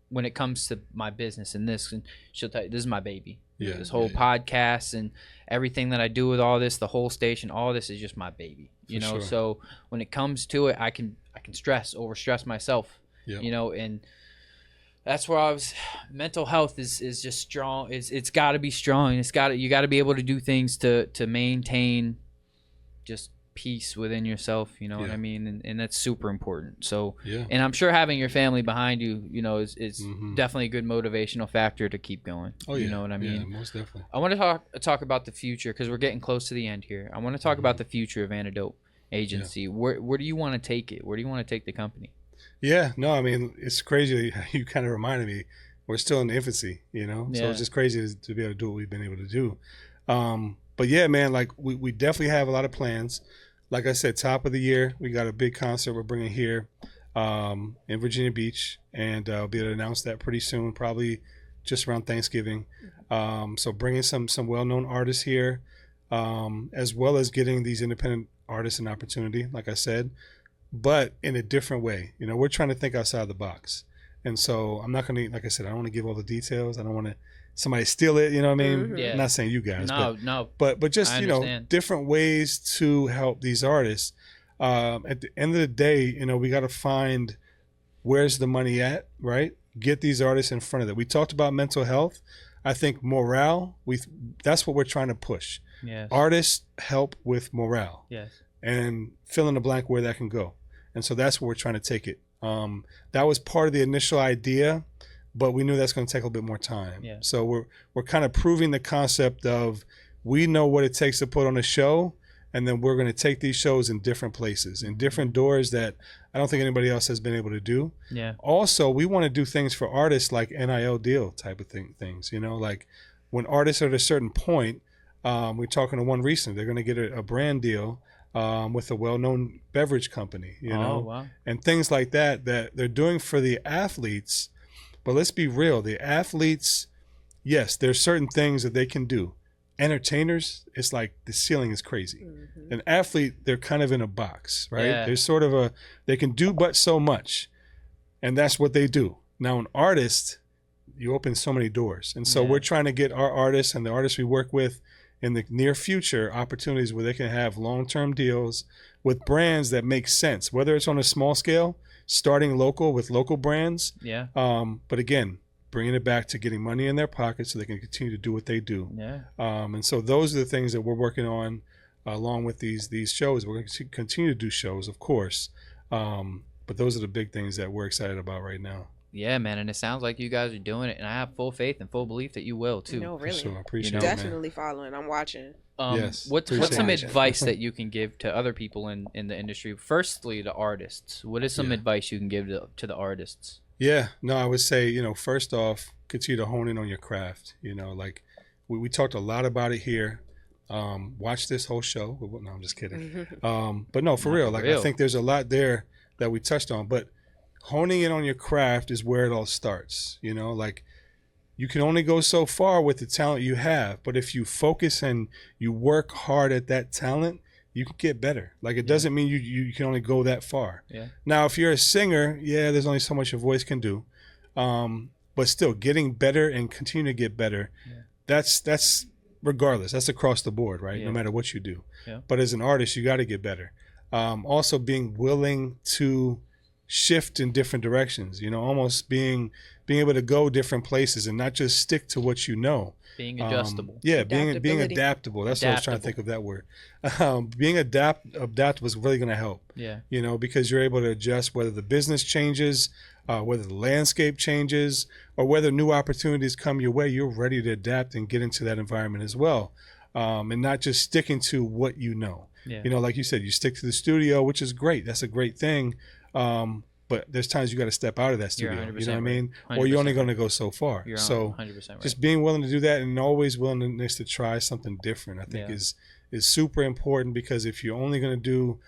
When it comes to my business and this, and she'll tell you, this is my baby. Yeah. This whole podcast and everything that I do with all this, the whole station, all this is just my baby. You know, so when it comes to it, I can overstress myself. You know, and that's where mental health is just strong. It's got to be strong. You got to be able to do things to maintain just peace within yourself, you know what I mean? And that's super important. So, and I'm sure having your family behind you, you know, is definitely a good motivational factor to keep going. Oh, yeah. You know what I mean? Yeah, most definitely. I want to talk about the future, because we're getting close to the end here. I want to talk about the future of Antidote Agency. Yeah. Where do you want to take it? Where do you want to take the company? Yeah, no, I mean, it's crazy. You kind of reminded me, we're still in infancy, you know? So it's just crazy to be able to do what we've been able to do. But yeah, man, like we definitely have a lot of plans. Like I said, top of the year, we got a big concert we're bringing here in Virginia Beach, and I'll be able to announce that pretty soon, probably just around Thanksgiving. So bringing some well-known artists here, as well as getting these independent artists an opportunity, like I said, but in a different way. You know, we're trying to think outside the box. And so I'm not going to, like I said, I don't want to give all the details. I don't want to somebody steal it, you know what I mean? Yeah. I'm not saying you guys, but just, you know, different ways to help these artists. At the end of the day, you know, we got to find where's the money at, right? Get these artists in front of it. We talked about mental health. I think morale, that's what we're trying to push. Yes. Artists help with morale. Yes. And fill in the blank where that can go. And so that's where we're trying to take it. That was part of the initial idea, but we knew that's going to take a little bit more time. Yeah. So we're kind of proving the concept of we know what it takes to put on a show, and then we're going to take these shows in different places, in different doors that I don't think anybody else has been able to do. Yeah. Also, we want to do things for artists like NIL deal type of things, you know, like when artists are at a certain point, we're talking to one recently, they're going to get a brand deal with a well-known beverage company, you know, wow. and things like that they're doing for the athletes. But let's be real, the athletes, yes, there's certain things that they can do. Entertainers, it's like the ceiling is crazy. An athlete, they're kind of in a box, right? Yeah. There's sort of they can do but so much, and that's what they do. Now, an artist, you open so many doors, and so we're trying to get our artists and the artists we work with in the near future opportunities where they can have long-term deals with brands that make sense, whether it's on a small scale, starting local with local brands. Yeah. But again, bringing it back to getting money in their pockets so they can continue to do what they do. Yeah. And so those are the things that we're working on along with these shows. We're going to continue to do shows, of course. But those are the big things that we're excited about right now. Yeah, man, and it sounds like you guys are doing it, and I have full faith and full belief that you will too. No, really. For sure. I appreciate it, Definitely following. I'm watching. Yes, What's appreciate some it. advice that you can give to other people in the industry? Firstly, the artists. What is some advice you can give to the artists? Yeah, no, I would say, you know, first off, continue to hone in on your craft. You know, like we talked a lot about it here. Watch this whole show. No, I'm just kidding. But no, for real. Like, I think there's a lot there that we touched on. But honing in on your craft is where it all starts. You know, like you can only go so far with the talent you have. But if you focus and you work hard at that talent, you can get better. Like, it doesn't mean you can only go that far. Yeah. Now, if you're a singer, there's only so much your voice can do. But still, getting better and continue to get better, that's regardless. That's across the board, right? Yeah. No matter what you do. Yeah. But as an artist, you got to get better. Also, being willing to shift in different directions. You know, almost being able to go different places and not just stick to what you know. Being adjustable. Being adaptable. That's what I was trying to think of, that word. Being adaptable is really going to help. Yeah. You know, because you're able to adjust whether the business changes, whether the landscape changes, or whether new opportunities come your way. You're ready to adapt and get into that environment as well, and not just sticking to what you know. Yeah. You know, like you said, you stick to the studio, which is great. That's a great thing. But there's times you got to step out of that studio. You know what I mean? Or you're only going to go so far. You're so 100% right. just being willing to do that, and always willingness to try something different, I think is super important, because if you're only going to do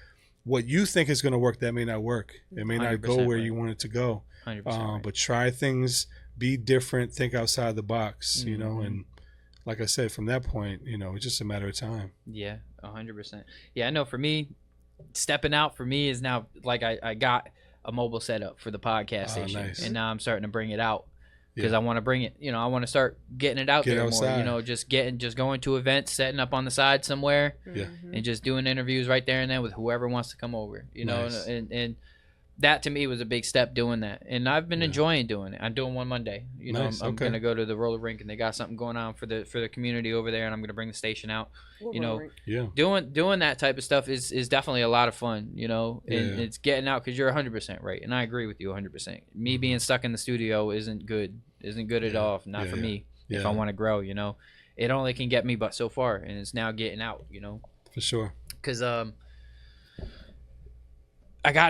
what you think is going to work, that may not work. It may not go where you want it to go. 100% right. But try things, be different, think outside the box, you know, and like I said, from that point, you know, it's just a matter of time. Yeah, 100%. Yeah, I know for me, stepping out for me is now, like, I got a mobile setup for the podcast station. Nice. And now I'm starting to bring it out because I want to bring it, you know, I want to start getting it out there outside. more, you know, just going to events, setting up on the side somewhere and just doing interviews right there and then with whoever wants to come over, you know, and that to me was a big step, doing that. And I've been enjoying doing it. I'm doing one Monday. You know, I'm going to go to the roller rink, and they got something going on for the community over there, and I'm going to bring the station out. You know, doing that type of stuff is definitely a lot of fun, you know, and it's getting out, because you're 100% right. And I agree with you 100%. Me being stuck in the studio isn't good at all. Not for me. If I want to grow, you know, it only can get me but so far, and it's now getting out, you know, for sure. Because,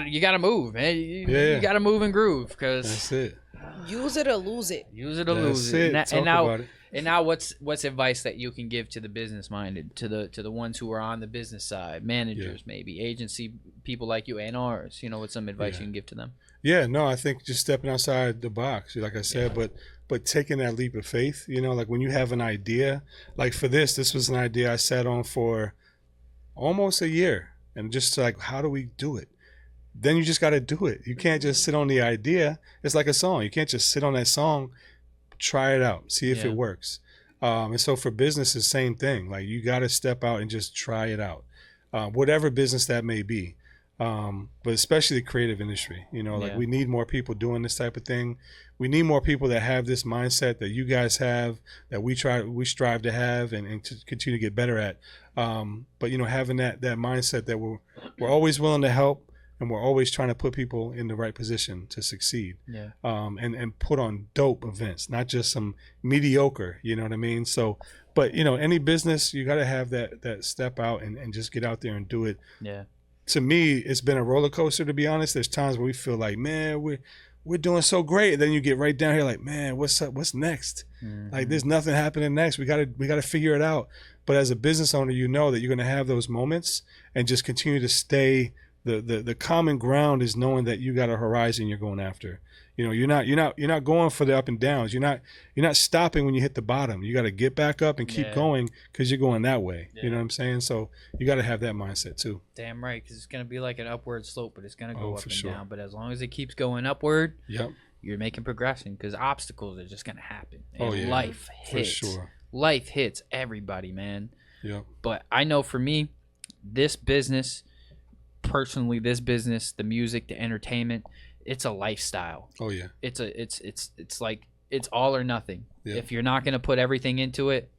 you gotta move, man. You gotta move and groove, because that's it. Use it or lose it. Use it or lose it. And now, what's advice that you can give to the business minded, to the ones who are on the business side, managers, maybe agency people like you and ours? You know, what's some advice you can give to them? Yeah, no, I think just stepping outside the box, like I said, but taking that leap of faith. You know, like when you have an idea, like for this was an idea I sat on for almost a year, and just like, how do we do it? Then you just got to do it. You can't just sit on the idea. It's like a song. You can't just sit on that song. Try it out. See if it works. And so for business, the same thing. Like, you got to step out and just try it out. Whatever business that may be. But especially the creative industry. You know, like we need more people doing this type of thing. We need more people that have this mindset that you guys have, that we strive to have and to continue to get better at. But, you know, having that mindset that we're always willing to help. and we're always trying to put people in the right position to succeed. Yeah. And put on dope events, not just some mediocre, you know what I mean? So, but you know, any business, you got to have that step out and just get out there and do it. Yeah. To me, it's been a roller coaster, to be honest. There's times where we feel like, man, we're doing so great. And then you get right down here like, man, what's up? What's next? Like, there's nothing happening next. We gotta figure it out. But as a business owner, you know that you're gonna have those moments and just continue to stay. The common ground is knowing that you got a horizon you're going after. You know, you're not going for the up and downs. You're not stopping when you hit the bottom. You got to get back up and keep going because you're going that way. You know what I'm saying? So you got to have that mindset too. Damn right, because it's gonna be like an upward slope, but it's gonna go up and down. But as long as it keeps going upward, you're making progression, because obstacles are just gonna happen. And life hits. For sure. Life hits everybody, man. Yeah. But I know for me, this business, personally, the music, the entertainment, it's a lifestyle. Oh yeah. It's like it's all or nothing. Yeah. If you're not gonna put everything into it,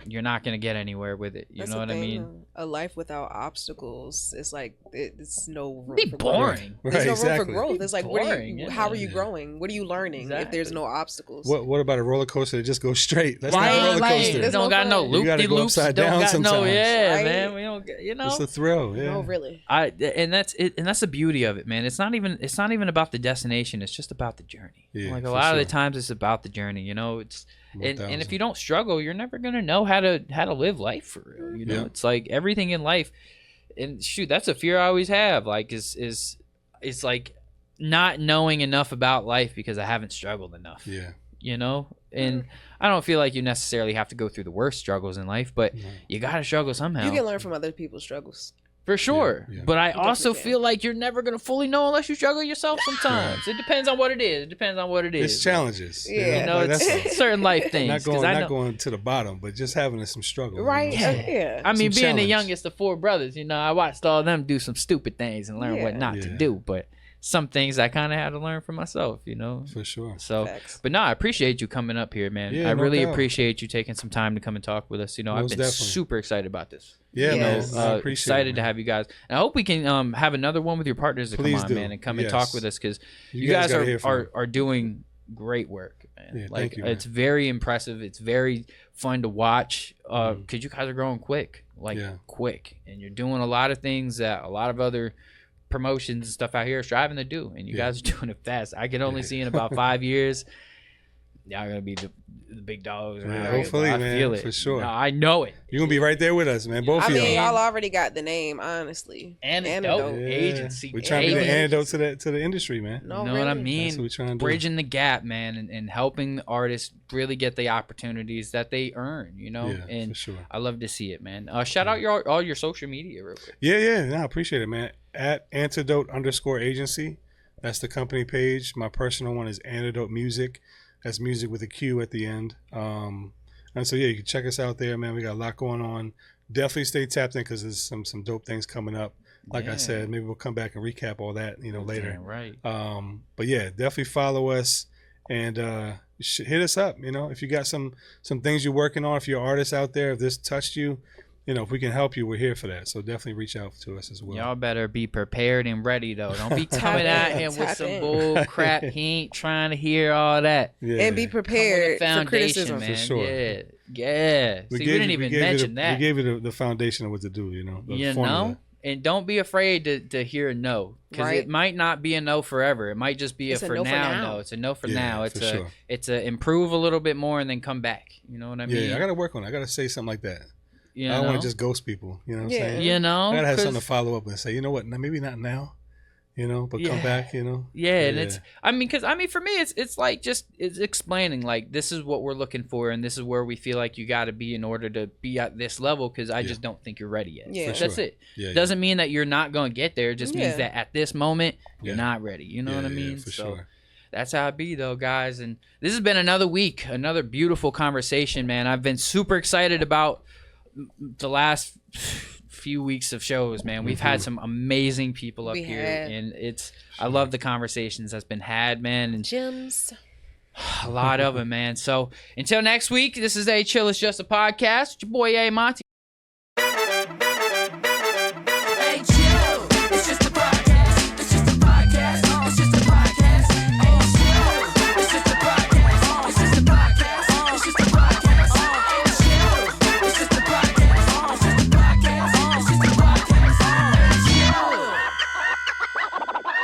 you're not gonna get anywhere with it. You know what I mean? A life without obstacles, it's like it's no room for boring. Growth. There's no room for growth. It's like how are you growing? What are you learning if there's no obstacles? What about a roller coaster that just goes straight? That's not a roller coaster. It don't got no loop de loops. Don't got no man. We don't get, It's a thrill. Yeah. No, really. And that's it. And that's the beauty of it, man. It's not even about the destination. It's just about the journey. Yeah, like a lot of the times, it's about the journey. You know, it's. And if you don't struggle, you're never gonna know how to live life for real. You know, it's like everything in life. And shoot, that's a fear I always have. Like is like not knowing enough about life because I haven't struggled enough. Yeah. You know, and I don't feel like you necessarily have to go through the worst struggles in life, but you gotta struggle somehow. You can learn from other people's struggles. For sure. Yeah. But I also feel like you're never going to fully know unless you struggle yourself sometimes. It depends on what it is. It's challenges. Yeah. You know, it's certain life things. Not going to the bottom, but just having some struggle. Right. You know? Yeah. I mean, being the youngest of 4 brothers, you know, I watched all of them do some stupid things and learn what not to do. But some things I kind of had to learn for myself, you know. For sure. So, but no, I appreciate you coming up here, man. I really appreciate you taking some time to come and talk with us. You know, I've been super excited about this. Yeah, man. I appreciate excited to have you guys. And I hope we can have another one with your partners to come on, man, and come and talk with us, because you guys are doing great work, man. Yeah, like, thank you, man. It's very impressive. It's very fun to watch because you guys are growing quick, quick, and you're doing a lot of things that a lot of other promotions and stuff out here are striving to do, and you guys are doing it fast. I can only see in about 5 years y'all gonna be the big dogs. Yeah, hopefully, man. I feel it for sure. No, I know it. You're gonna be right there with us, man. Both of y'all. I mean, y'all already got the name, honestly. Antidote Agency. We're trying to be the antidote to the industry, man. No, you know what I mean? That's what we're trying to do. Bridging the gap, man, and helping artists really get the opportunities that they earn. You know, and for sure. I love to see it, man. Shout out all your social media real quick. Yeah. No, I appreciate it, man. At Antidote_Agency. That's the company page. My personal one is Antidote Music. That's music with a Q at the end. And so, you can check us out there, man. We got a lot going on. Definitely stay tapped in because there's some dope things coming up. Like I said, maybe we'll come back and recap all that, later. Right. But yeah, definitely follow us and hit us up. If you got some things you're working on, if you're an artist out there, if this touched you, if we can help you, we're here for that. So definitely reach out to us as well. Y'all better be prepared and ready, though. Don't be coming out here with some bull crap. He ain't trying to hear all that. Yeah. And be prepared for criticism. Man. For sure. Yeah. We didn't even mention that. We gave you the foundation of what to do, the formula. And don't be afraid to hear a no, because it might not be a no forever. It might just be a for now no. It's a no for now. It's a improve a little bit more and then come back. You know what I mean? Yeah, I got to work on it. I got to say something like that. I don't want to just ghost people. You know what I'm saying? I gotta have something to follow up and say, you know what? Maybe not now. But come back. And it's. Because for me, it's like it's explaining like this is what we're looking for and this is where we feel like you got to be in order to be at this level. Because I just don't think you're ready yet. Yeah, that's it. Doesn't mean that you're not going to get there. It just means that at this moment you're not ready. You know what I mean? For sure. That's how it be, though, guys. And this has been another week, another beautiful conversation, man. I've been super excited about the last few weeks of shows, man. We've had some amazing people up here, and I love the conversations that's been had, man, and gems, a lot of them, man. So until next week, this is A Chill It's Just a Podcast. It's your boy A Monty.